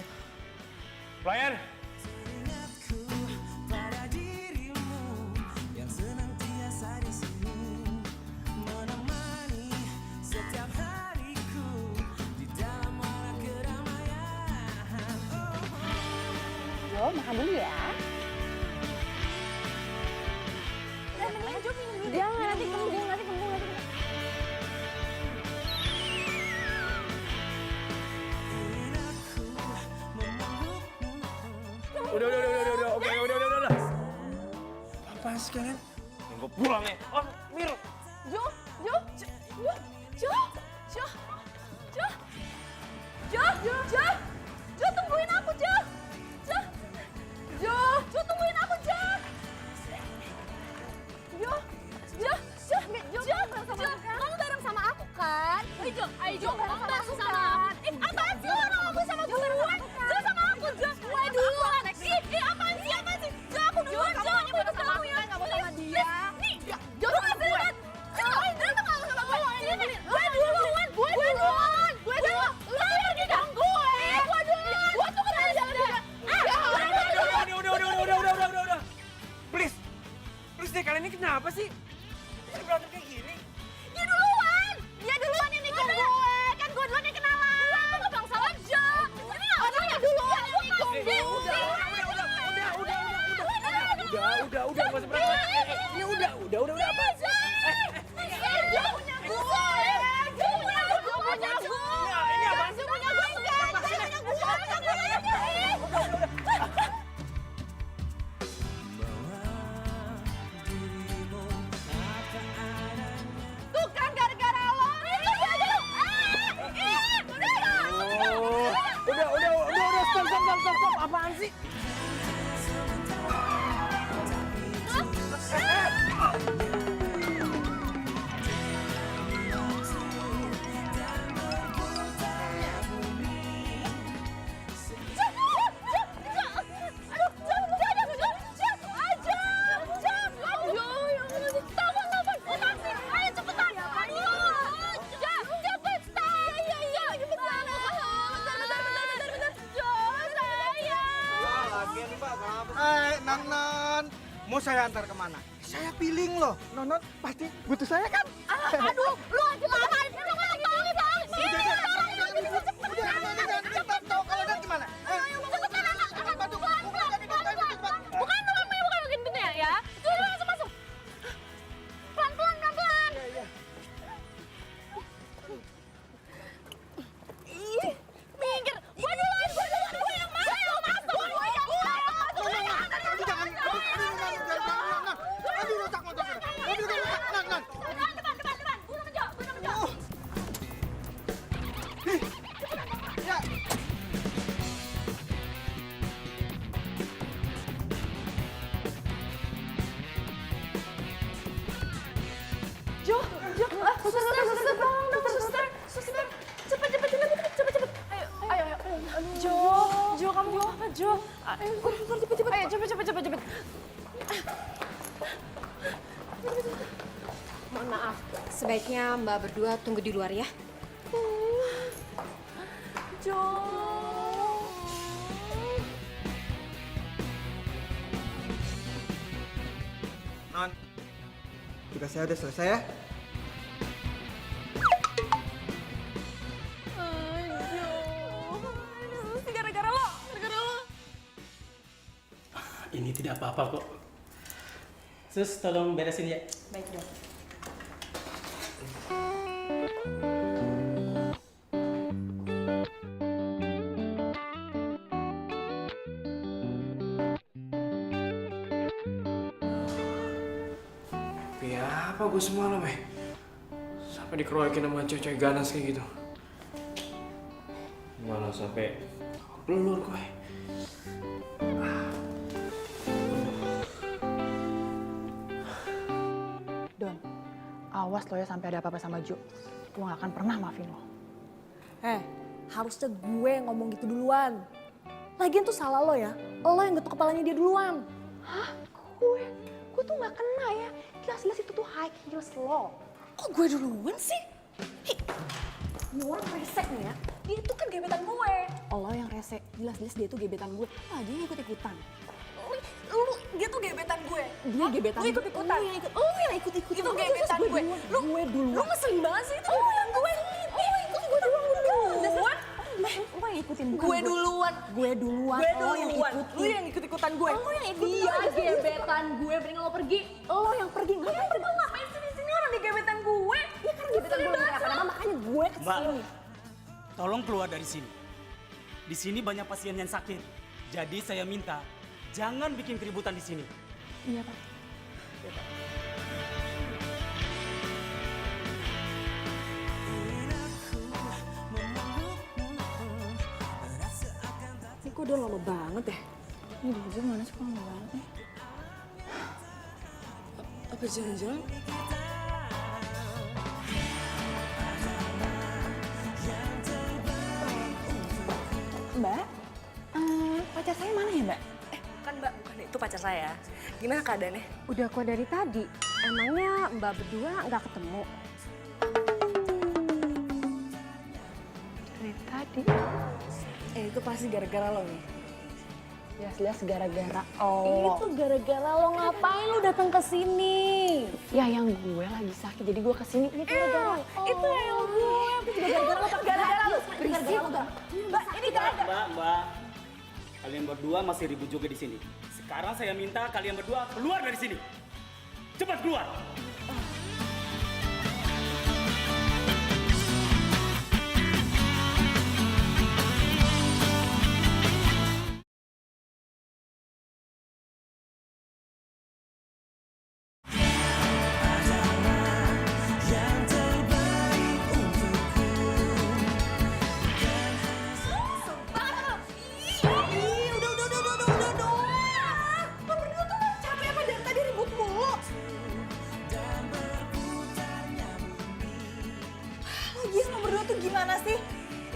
[SPEAKER 5] Pelayan!
[SPEAKER 4] Jo, makan dulu ya.
[SPEAKER 7] Jo, minum dulu.
[SPEAKER 4] Jangan, nanti kembung.
[SPEAKER 5] Udah. Oke, udah. Apaan sih kalian? Yang gue pulang nih. Oh, Mir.
[SPEAKER 7] Jo, tungguin aku, Jo. Jo, tungguin aku, Jo. Kamu bareng sama aku kan? Ayo Jo, kamu bareng sama aku. Apaan sih lo sama gue sama gue? Jo sama aku, Jo. Waduh, apaan sih? Jo, aku duluan, Jo. Aku udah sama aku ya. Gak mau sama dia. Nih, Jo sama gue. Jo, sama gue. Gue duluan. Lo pergi dong gue. Gue tuh kenal jalan-jalan.
[SPEAKER 5] Udah. Please deh, kalian ini kenapa sih? Bisa berantem kayak gini?
[SPEAKER 7] Dia duluan yang nikung gue. Kan gue duluan yang kenalan. Gue bang salah Jo. Ini orangnya duluan yang nikung gue.
[SPEAKER 5] Udah, gak usah berantem. Ya udah, apa?
[SPEAKER 7] Jo punya gue. Jo punya gue.
[SPEAKER 5] Ini apaan sih?
[SPEAKER 7] Tuh kan gara-gara lo.
[SPEAKER 5] Udah, stop. Apaan sih?
[SPEAKER 3] Mau saya antar kemana? Saya feeling loh. Nonon pasti butuh saya kan?
[SPEAKER 7] Aduh, lu lagi ngapain? Lu lagi tolongin dong.
[SPEAKER 3] Tahu kalau dan gimana?
[SPEAKER 7] Bukan pintunya ya. Dulu langsung masuk. Pelan-pelan. Ih, minggir. Gue duluan. Gue yang masuk. Gue yang masuk.
[SPEAKER 3] Jangan. Aduh, rusak motor. Mobil gue rusak. Non.
[SPEAKER 7] Depan. Gue menjauh.
[SPEAKER 3] Ya.
[SPEAKER 7] Suster. Cepet. Ayo. Jo, kamu mau apa, Jo? Ayo, cepet. Ayo, cepet.
[SPEAKER 11] Mohon maaf, sebaiknya Mbak berdua tunggu di luar ya.
[SPEAKER 7] Jo.
[SPEAKER 3] Non, tugas saya udah selesai ya.
[SPEAKER 7] Gara-gara lo.
[SPEAKER 12] Ini tidak apa-apa kok. Sus, tolong beresin ya.
[SPEAKER 11] Baik dok.
[SPEAKER 5] Apa gue semalam sampai dikeroyokin sama cewek ganas kayak gitu. Malah sampai pelur gue.
[SPEAKER 4] Don, awas lo ya sampai ada apa-apa sama Jo. Gue gak akan pernah maafin lo.
[SPEAKER 2] Harusnya gue yang ngomong gitu duluan. Lagian tuh salah lo ya. Lo yang getuk kepalanya dia duluan.
[SPEAKER 4] Hah? Gue tuh gak kena ya. Jelas-jelas itu tuh high heels lo.
[SPEAKER 2] Kok gue duluan sih? Ini orang resek nih ya. Dia tuh kan gebetan gue.
[SPEAKER 4] Lo yang rese, jelas-jelas dia tuh gebetan gue. Dia ikut-ikutan.
[SPEAKER 2] Dia tuh gebetan gue.
[SPEAKER 4] Dia gebetan
[SPEAKER 2] Lu ikut-ikutan.
[SPEAKER 4] Lo yang ikut-ikutan.
[SPEAKER 2] Itu gebetan gue.
[SPEAKER 4] Gue duluan.
[SPEAKER 2] Lu ngeselin banget sih itu gebetan gue. Ikut gue duluan.
[SPEAKER 4] Lo yang ikutin bukan
[SPEAKER 2] Gue duluan.
[SPEAKER 4] Gue duluan.
[SPEAKER 2] Lu yang ikut-ikutan gue.
[SPEAKER 4] Lo yang ikut.
[SPEAKER 7] Dia gebetan gue, mending lo pergi.
[SPEAKER 4] Lo yang pergi.
[SPEAKER 7] Ngapain sini orang di gebetan gue?
[SPEAKER 4] Ya kan gebetan gue kenapa makanya gue kesini.
[SPEAKER 12] Tolong keluar dari sini. Di sini banyak pasien yang sakit. Jadi saya minta jangan bikin keributan di sini.
[SPEAKER 4] Iya, Pak.
[SPEAKER 2] Ini kok udah lama banget ya?
[SPEAKER 4] Ini baju mana sih kok nggak banget nih?
[SPEAKER 2] Apa jangan-jangan?
[SPEAKER 4] Mbak, pacar saya mana ya, Mbak?
[SPEAKER 2] Bukan itu pacar saya. Gimana keadaannya?
[SPEAKER 11] Udah kok dari tadi. Emangnya Mbak berdua nggak ketemu?
[SPEAKER 4] Dari tadi.
[SPEAKER 2] Itu pasti gara-gara lo nih.
[SPEAKER 4] Jelas-jelas gara-gara
[SPEAKER 11] Itu gara-gara lo ngapain lo datang ke sini?
[SPEAKER 4] Ya yang gue lagi sakit jadi gue kesini. Ini gara-gara
[SPEAKER 11] Itu yang gue. Aku juga gara-gara lo.
[SPEAKER 2] Gara-gara lo.
[SPEAKER 11] Berisik.
[SPEAKER 2] Mbak, ini gak ada.
[SPEAKER 12] Mbak. Kalian berdua masih ribut juga di sini. Sekarang saya minta kalian berdua keluar dari sini. Cepat keluar.
[SPEAKER 2] Gimana sih?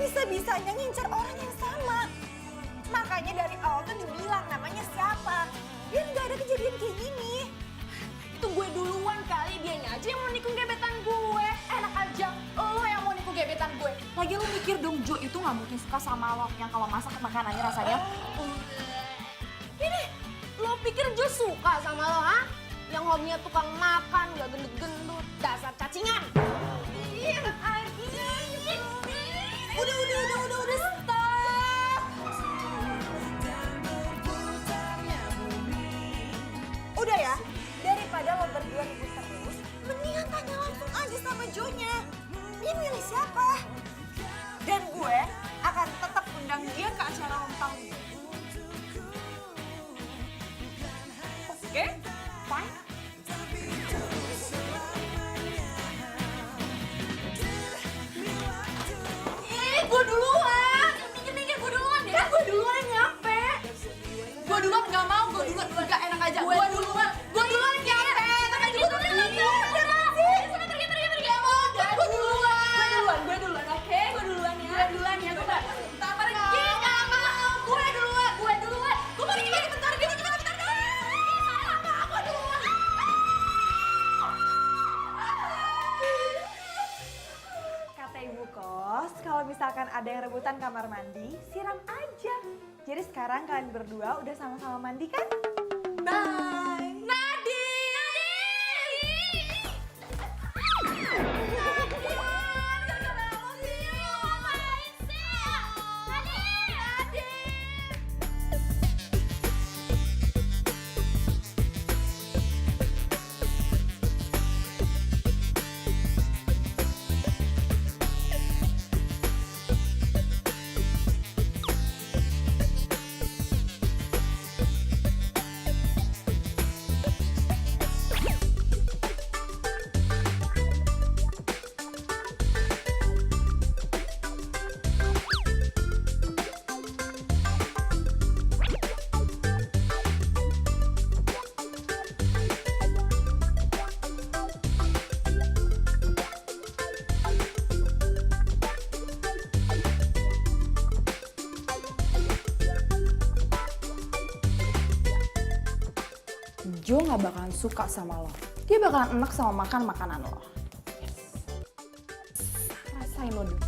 [SPEAKER 2] Bisa-bisanya ngincar orang yang sama. Makanya dari awal tuh dibilang namanya siapa. Biar nggak ada kejadian kayak gini.
[SPEAKER 7] Itu gue duluan kali, dianya aja yang mau nikung gebetan gue. Enak aja, lo yang mau nikung gebetan gue.
[SPEAKER 4] Lagi lo mikir dong, Jo itu gak mungkin suka sama lo yang kalau masak makanannya rasanya.
[SPEAKER 7] Ini, lo pikir Jo suka sama lo, ha? taunya tukang makan, gak gendut-gendut, dasar cacingan. Iya, enak aja. Udah, stop.
[SPEAKER 2] Udah ya, daripada lo berdua ribut terus, mendingan tanya langsung aja sama Jo-nya. Dia milih siapa? Dan gue akan tetap undang dia ke acara ulang tahun. Oke? Fine?
[SPEAKER 7] Gue duluan. Minggir gue duluan deh. Kan gue duluan yang nyampe. Gue duluan gak mau, gue duluan. Gak enak aja. Gue duluan yang nyampe. Tapi gue duluan. Sana pergi. Gue duluan. Oke, gue duluan ya. Gue duluan ya. Gue tak pergi. Gak mau. Gue duluan. Gue mau pergi bentar. Dia mau bentar. Gue duluan.
[SPEAKER 2] Kata ibu kos, kalau misalkan ada yang rebutan kamar mandi, siram aja. Jadi sekarang kalian berdua udah sama-sama mandi kan? Bye!
[SPEAKER 4] Jo gak bakalan suka sama lo. Dia bakalan enak sama makan makanan lo. Rasain lo dulu.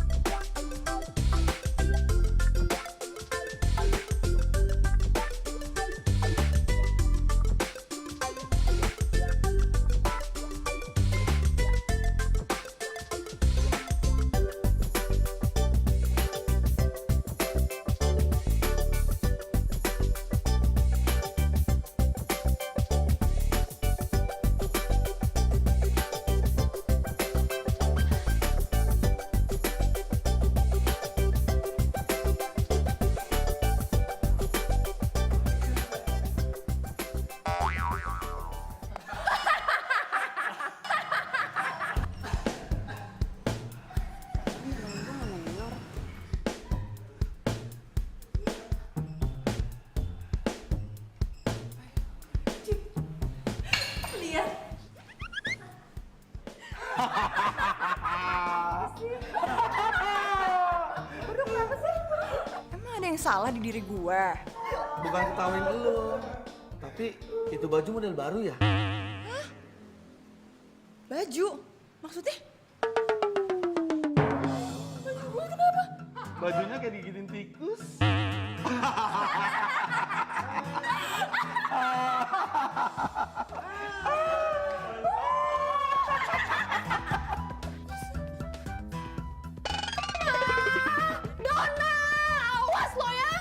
[SPEAKER 2] Berdua kenapa sih? Emang ada yang salah di diri gue?
[SPEAKER 8] Bukan ketawain lo, tapi itu baju model baru ya?
[SPEAKER 2] Baju? Maksudnya?
[SPEAKER 8] Bajunya kayak digigit tikus.
[SPEAKER 7] Donna, awas lo ya.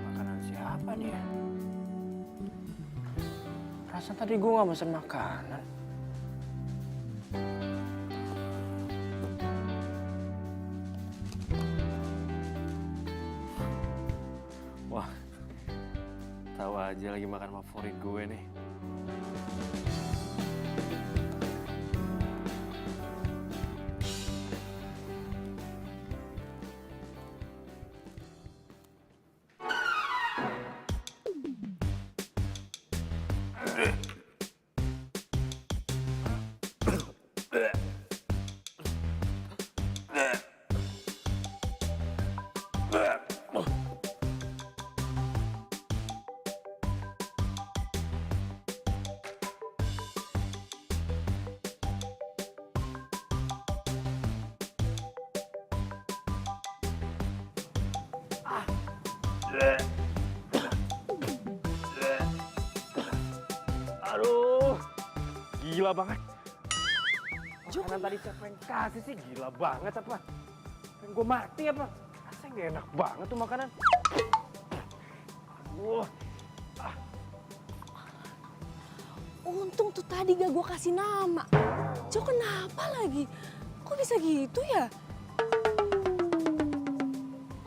[SPEAKER 5] Makanan siapa nih ya? Perasaan tadi gue gak mesen makanan. Wah, tahu aja lagi makan favorit gue nih. Aduh, gila banget. Makanan tadi siapa yang kasih sih? Gila banget apa? Pengen gue mati apa? Rasanya gak enak banget tuh makanan. Aduh.
[SPEAKER 11] Untung tuh tadi gak gue kasih nama. Jo, kenapa lagi? Kok bisa gitu ya?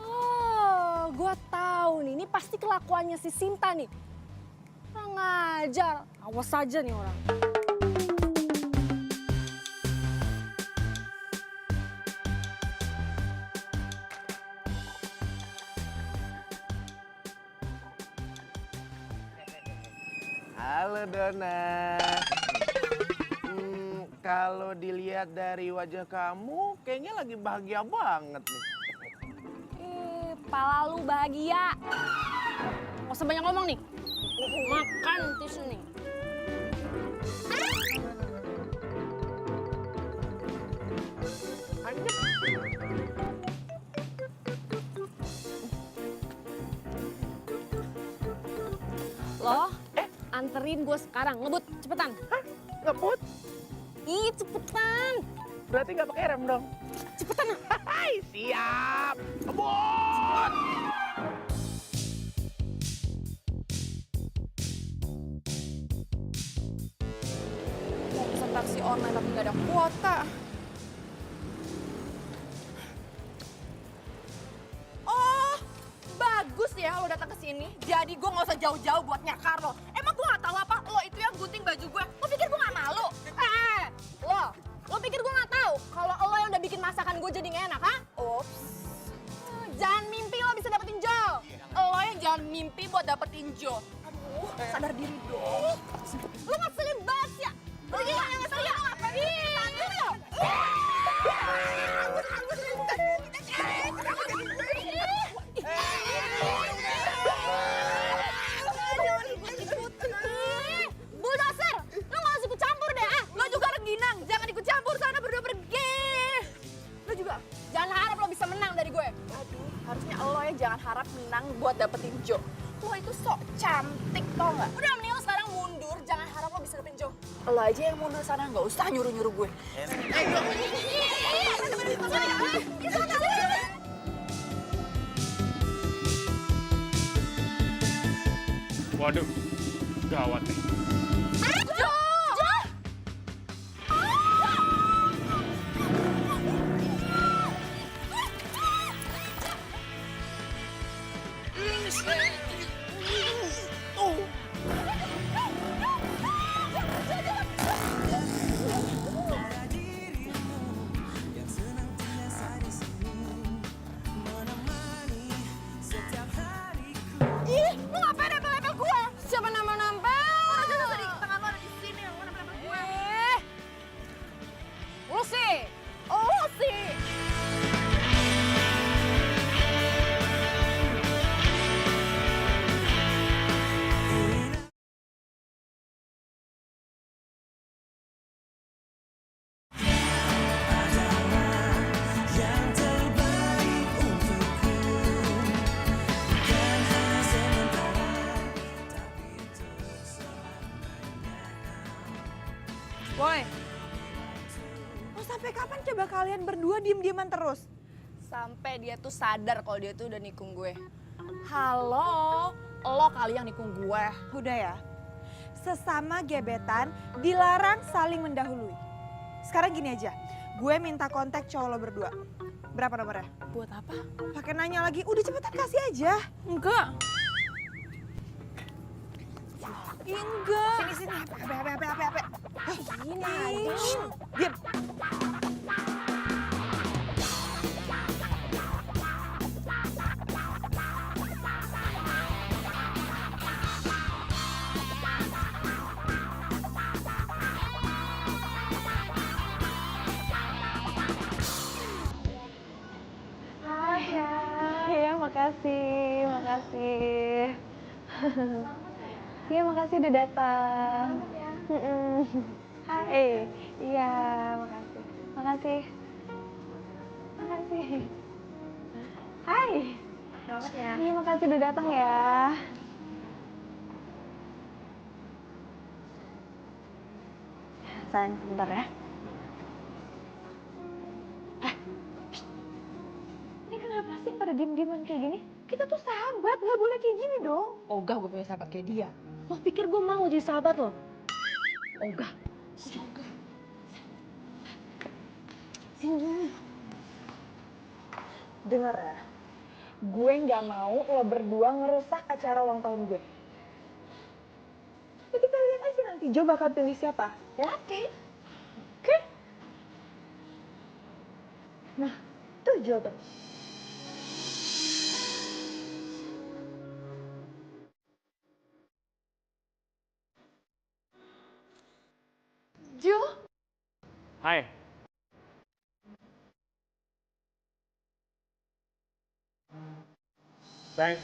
[SPEAKER 11] Oh, gue tahu nih. Ini pasti kelakuannya si Sinta nih. Kurang ajar. Awas aja nih orang.
[SPEAKER 10] Halo Dona. Kalau dilihat dari wajah kamu, kayaknya lagi bahagia banget nih.
[SPEAKER 11] Pala lu bahagia. Gak usah banyak ngomong nih. Makan tisu nih. Lo anterin gue sekarang, ngebut, cepetan.
[SPEAKER 10] Hah? Ngebut?
[SPEAKER 11] Ih, cepetan.
[SPEAKER 10] Berarti nggak pakai rem dong?
[SPEAKER 11] Cepetan.
[SPEAKER 10] Hai, siap. Ngebut!
[SPEAKER 1] Mau pesan taksi online tapi nggak ada kuota. Oh, bagus ya lo datang ke sini. Jadi gue nggak usah jauh-jauh buat nyakar lo. Emang gue nggak tahu apa? Lo itu yang gunting baju gue. Lo pikir gue nggak malu? Lo pikir gue nggak tahu kalau lo yang udah bikin masakan gue jadi nggak enak, ha? Ups. Jangan mimpi lo bisa dapetin Jo. Lo yang jangan mimpi buat dapetin Jo. Aduh, sadar diri dong. Lo ngeselin banget ya. Lo gila yang ngeselin lo ngapain? Bulldozer, lo nggak usah ikut campur deh, ah. Lo juga rengginang, jangan ikut campur sana, berdua pergi. Lo juga jangan harap lo bisa menang dari gue. Aduh, harusnya lo ya jangan harap menang buat dapetin Jo. Lo itu sok cantik, tau nggak? Udah mending lo sekarang mundur, jangan harap lo bisa dapetin Jo. Lo aja yang mundur sana, nggak usah nyuruh-nyuruh gue.
[SPEAKER 5] Waduh, gawat nih.
[SPEAKER 1] Jo! Ih, lu ngapain nempel-nempel gue? Siapa nempel-nempel? Orang jelas tadi tangan lo ada di sini, lu nempel-nempel gue. Lu sih.
[SPEAKER 2] Boy, mau sampai kapan coba kalian berdua diem-dieman terus?
[SPEAKER 1] Sampai dia tuh sadar kalau dia tuh udah nikung gue. Halo, lo kali yang nikung gue.
[SPEAKER 2] Udah ya, sesama gebetan dilarang saling mendahului. Sekarang gini aja, gue minta kontak cowok lo berdua. Berapa nomornya?
[SPEAKER 1] Buat apa?
[SPEAKER 2] Pakai nanya lagi, udah cepetan kasih aja.
[SPEAKER 1] Enggak. Enggak.
[SPEAKER 2] Sini, HP.
[SPEAKER 1] Gini aja.
[SPEAKER 2] Diam.
[SPEAKER 11] Iya, makasih. Iya, makasih udah datang. Hai, iya, makasih. Hai.
[SPEAKER 7] Selamat ya.
[SPEAKER 9] Iya, makasih udah datang ya. Sayang, sebentar ya. Ini kenapa sih pada diem-dieman kayak gini? Kita tuh sahabat, nggak boleh kayak gini dong.
[SPEAKER 11] Ogah gue punya sahabat kayak dia. Lo pikir gue mau jadi sahabat lo? Ogah. Sini. Dengar ya, gue nggak mau lo berdua ngerusak acara ulang tahun gue. Ya kita lihat aja nanti Jo bakal pilih siapa. Ya, oke? Nah, tuh Jo tuh. Jo?
[SPEAKER 5] Hai. Thanks.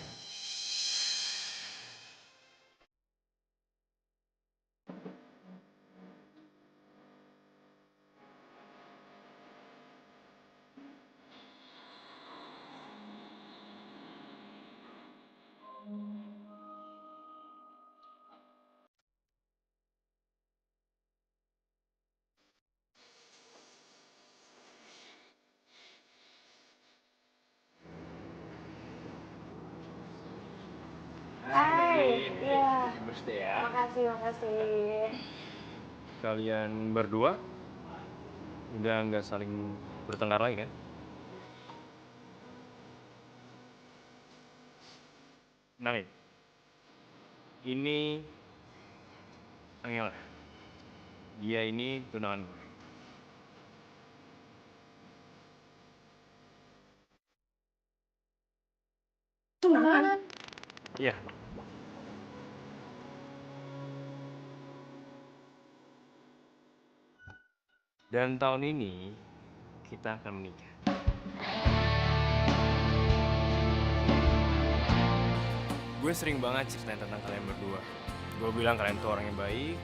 [SPEAKER 9] Hai, iya.
[SPEAKER 5] Ya.
[SPEAKER 9] Makasih.
[SPEAKER 5] Kalian berdua udah nggak saling bertengkar lagi kan? Nah, ini Angela. Dia ini tunangan gue.
[SPEAKER 11] Tunangan?
[SPEAKER 5] Iya. Dan tahun ini kita akan menikah. Gue sering banget ceritain tentang kalian berdua. Gue bilang kalian tuh orang yang baik,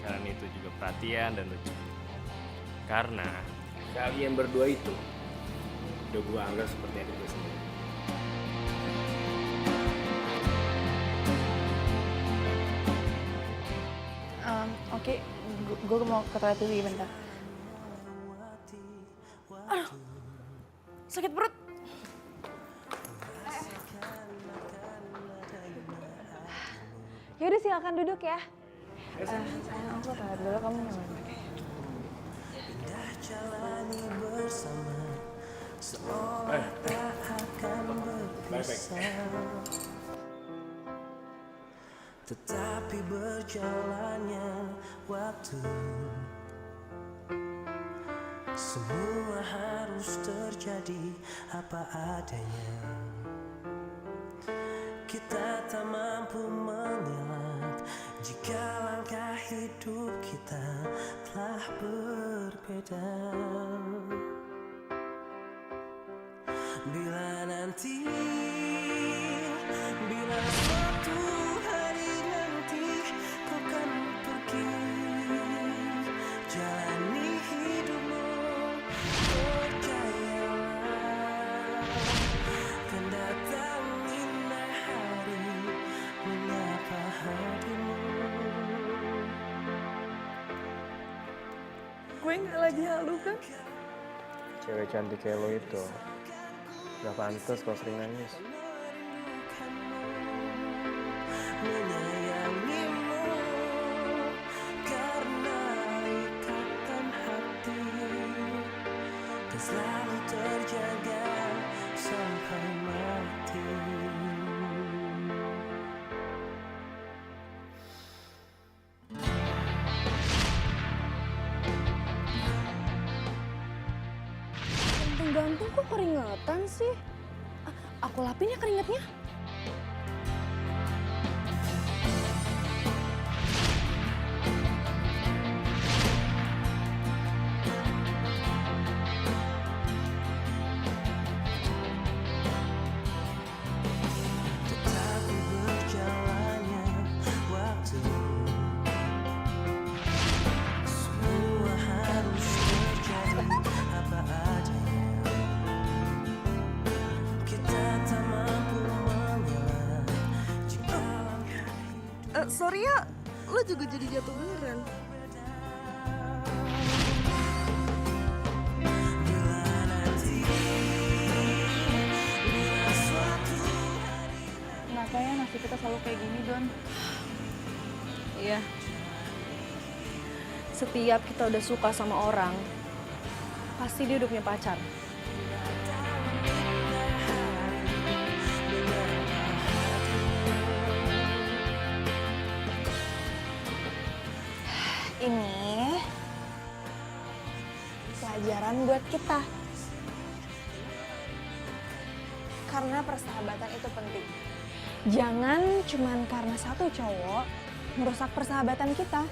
[SPEAKER 5] kalian itu juga perhatian dan lucu. Karena kalian berdua itu udah gue anggap seperti adik gue sendiri.
[SPEAKER 1] Oke, gue mau ke toilet dulu bentar.
[SPEAKER 2] Aduh, sakit perut.
[SPEAKER 1] Yaudah silakan duduk ya. Sayang, aku ke toilet dulu, kamu nyaman.
[SPEAKER 13] Tetapi berjalannya waktu, semua harus terjadi apa adanya. Kita tak mampu mengelak jika langkah hidup kita telah berbeda. Bila nanti, bila suatu hari nanti kau kan pergi, jalani hidupmu, percayalah, kan datang indah hari menyapa hatimu.
[SPEAKER 1] Gue nggak lagi halu kan?
[SPEAKER 5] Cewek cantik kayak lo itu gak pantas kalau sering nangis.
[SPEAKER 13] Menyayangimu karena ikatan hati, dan selalu terjaga sampai mati.
[SPEAKER 11] Gantung kok keringetan sih? Aku lapin ya keringetnya.
[SPEAKER 13] Tetapi berjalannya waktu, semua harus terjadi apa adanya. Kita tak mampu
[SPEAKER 2] sorry ya, lo juga jadi jatuh beneran.
[SPEAKER 4] Kenapa ya nasib kita selalu kayak gini, Don? Iya. Setiap kita udah suka sama orang, pasti dia udah punya pacar.
[SPEAKER 1] Ini pelajaran buat kita. Karena persahabatan itu penting. Jangan cuman karena satu cowok merusak persahabatan kita.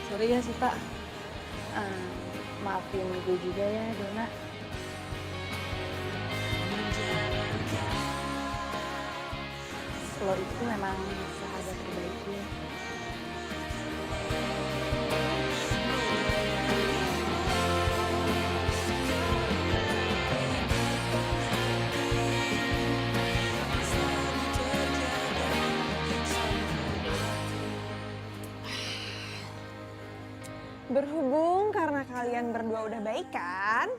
[SPEAKER 4] Sorry ya Sita, maafin gue juga ya Dona. Lo itu memang sahabat terbaik gue.
[SPEAKER 1] Berhubung karena kalian berdua udah baikan,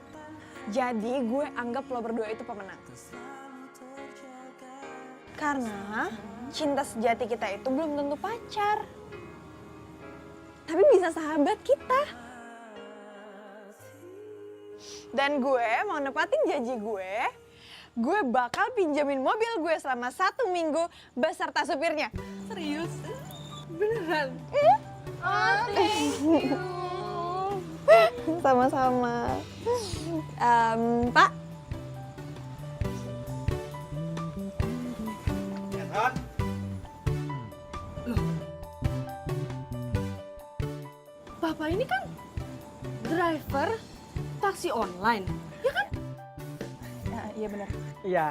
[SPEAKER 1] jadi gue anggap lo berdua itu pemenang. Karena cinta sejati kita itu belum tentu pacar. Tapi bisa sahabat kita. Dan gue mau nepatin janji gue bakal pinjamin mobil gue selama 1 minggu beserta supirnya. Serius? Beneran?
[SPEAKER 7] Oh, thank you.
[SPEAKER 1] Sama-sama. Pak.
[SPEAKER 3] Kenan.
[SPEAKER 11] Bapak ini kan driver taksi online, ya kan?
[SPEAKER 4] Iya benar.
[SPEAKER 10] Iya,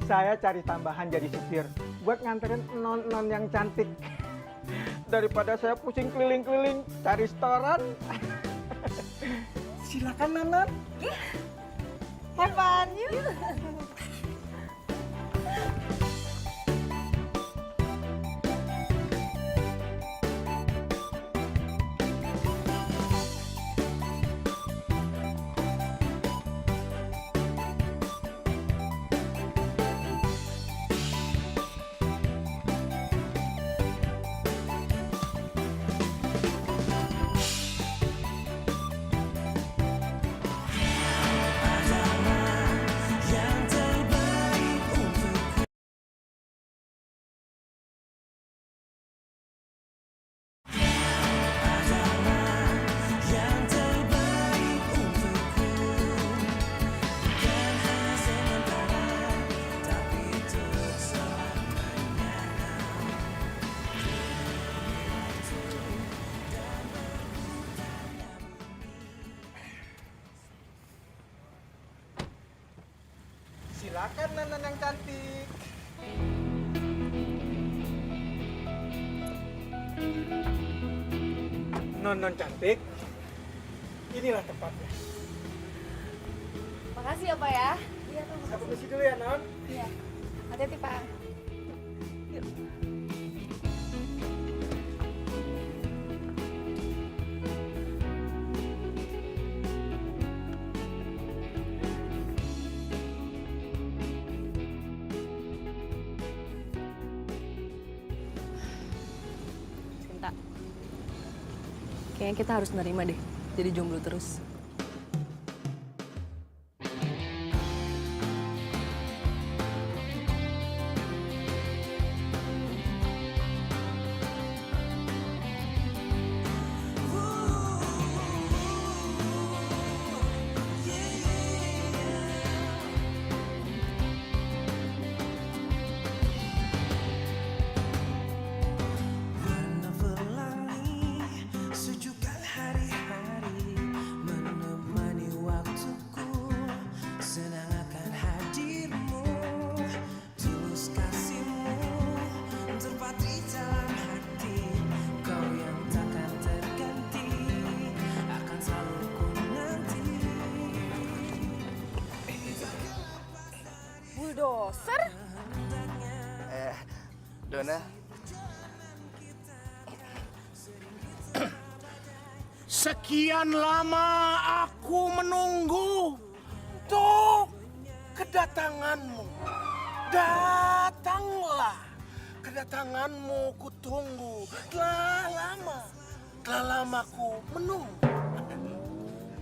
[SPEAKER 10] saya cari tambahan jadi supir buat nganterin non-non yang cantik. Daripada saya pusing keliling-keliling cari restoran. Silakan non-non.
[SPEAKER 1] Have fun.
[SPEAKER 10] Silakan non-non yang cantik. Non-non cantik. Inilah tempatnya.
[SPEAKER 1] Makasih ya Pak ya. Iya Pak.
[SPEAKER 10] Saya permisi dulu ya non.
[SPEAKER 1] Iya. Hati-hati Pak.
[SPEAKER 4] Sinta, kayaknya kita harus nerima deh jadi jomblo terus.
[SPEAKER 8] Dona.
[SPEAKER 10] Sekian lama aku menunggu untuk kedatanganmu. Datanglah. Kedatanganmu kutunggu. Telah lama ku menunggu.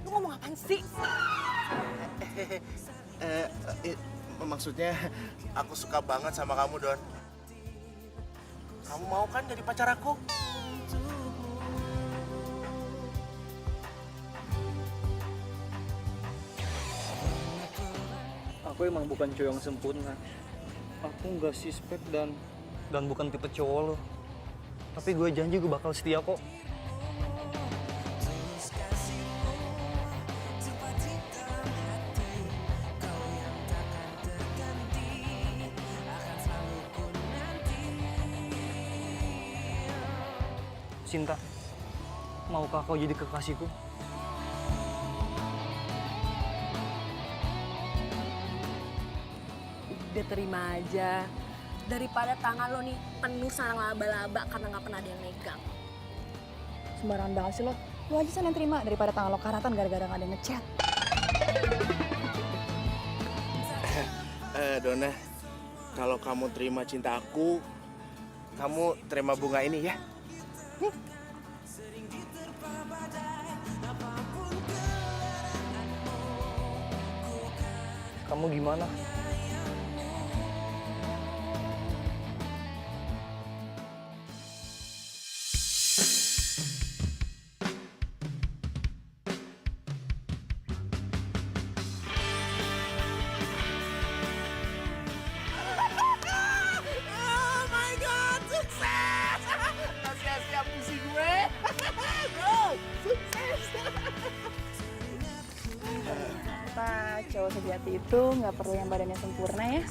[SPEAKER 2] Lu ngomong apaan sih?
[SPEAKER 10] Maksudnya aku suka banget sama kamu, Don. Kamu mau kan jadi pacar aku?
[SPEAKER 6] Aku emang bukan cowok yang sempurna. Aku nggak suspek dan bukan tipe cowok lo. Tapi gue janji gue bakal setia kok. Cinta, maukah kau jadi kekasihku?
[SPEAKER 11] Udah terima aja. Daripada tangan lo nih penuh sarang laba-laba karena nggak pernah ada yang megang.
[SPEAKER 4] Sembarangan banget sih lo. Lo aja sana yang terima daripada tangan lo karatan gara-gara nggak ada yang ngechat.
[SPEAKER 10] Dona, kalau kamu terima cinta aku, kamu terima bunga ini ya.
[SPEAKER 6] Kamu gimana?
[SPEAKER 10] Oh my God, sukses! Nggak sia-sia puisi gue. Bro, sukses!
[SPEAKER 4] Pak, cowok sejati itu nggak perlu yang badannya sempurna ya.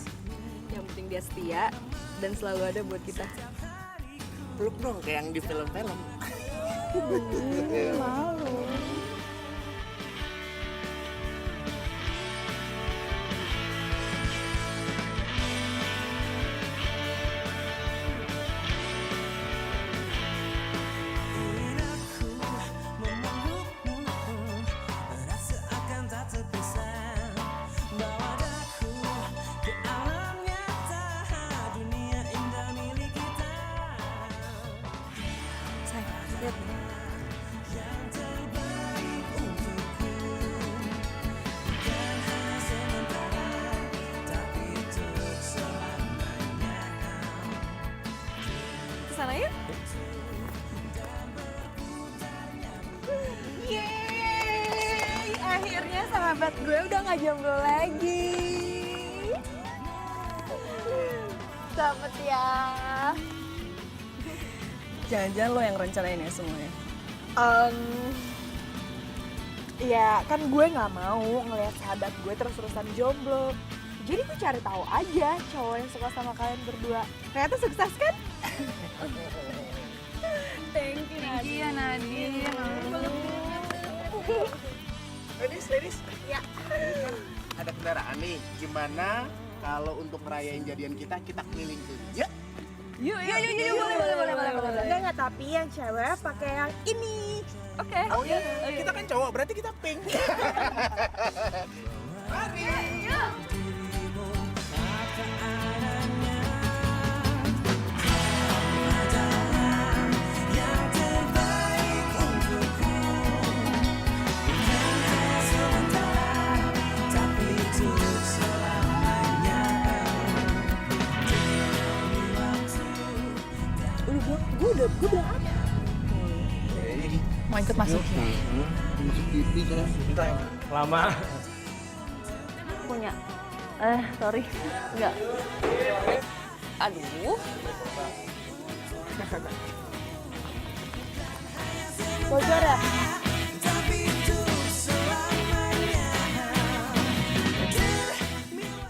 [SPEAKER 4] Yang penting dia setia dan selalu ada buat kita.
[SPEAKER 10] Peluk dong kayak yang di film-film.
[SPEAKER 4] Malu.
[SPEAKER 1] Kesana yuk. Yeay, akhirnya sahabat gue udah gak jomblo lagi. Selamat ya.
[SPEAKER 11] Jangan-jangan lo yang rencanain ya semuanya.
[SPEAKER 2] Ya kan gue nggak mau ngelihat sahabat gue terus-terusan jomblo. Jadi gue cari tahu aja cowok yang suka sama kalian berdua. Ternyata sukses kan?
[SPEAKER 11] Thank you Nadia.
[SPEAKER 10] Ladies. Ya. Ada kendaraan nih. Gimana kalau untuk ngerayain jadian kita keliling dulu? Ya.
[SPEAKER 11] Yuk, boleh.
[SPEAKER 2] Enggak, tapi yang cewek pakai yang ini.
[SPEAKER 11] Oke.
[SPEAKER 10] Oh iya, kita kan cowok, berarti kita pink. Mari.
[SPEAKER 11] Yuk.
[SPEAKER 2] Gue bilang apa?
[SPEAKER 4] Mau ikut masuk?
[SPEAKER 8] Masuk TV kan?
[SPEAKER 5] Lama.
[SPEAKER 7] Punya. Sorry. Enggak.
[SPEAKER 1] Aduh.
[SPEAKER 2] Bocor ya?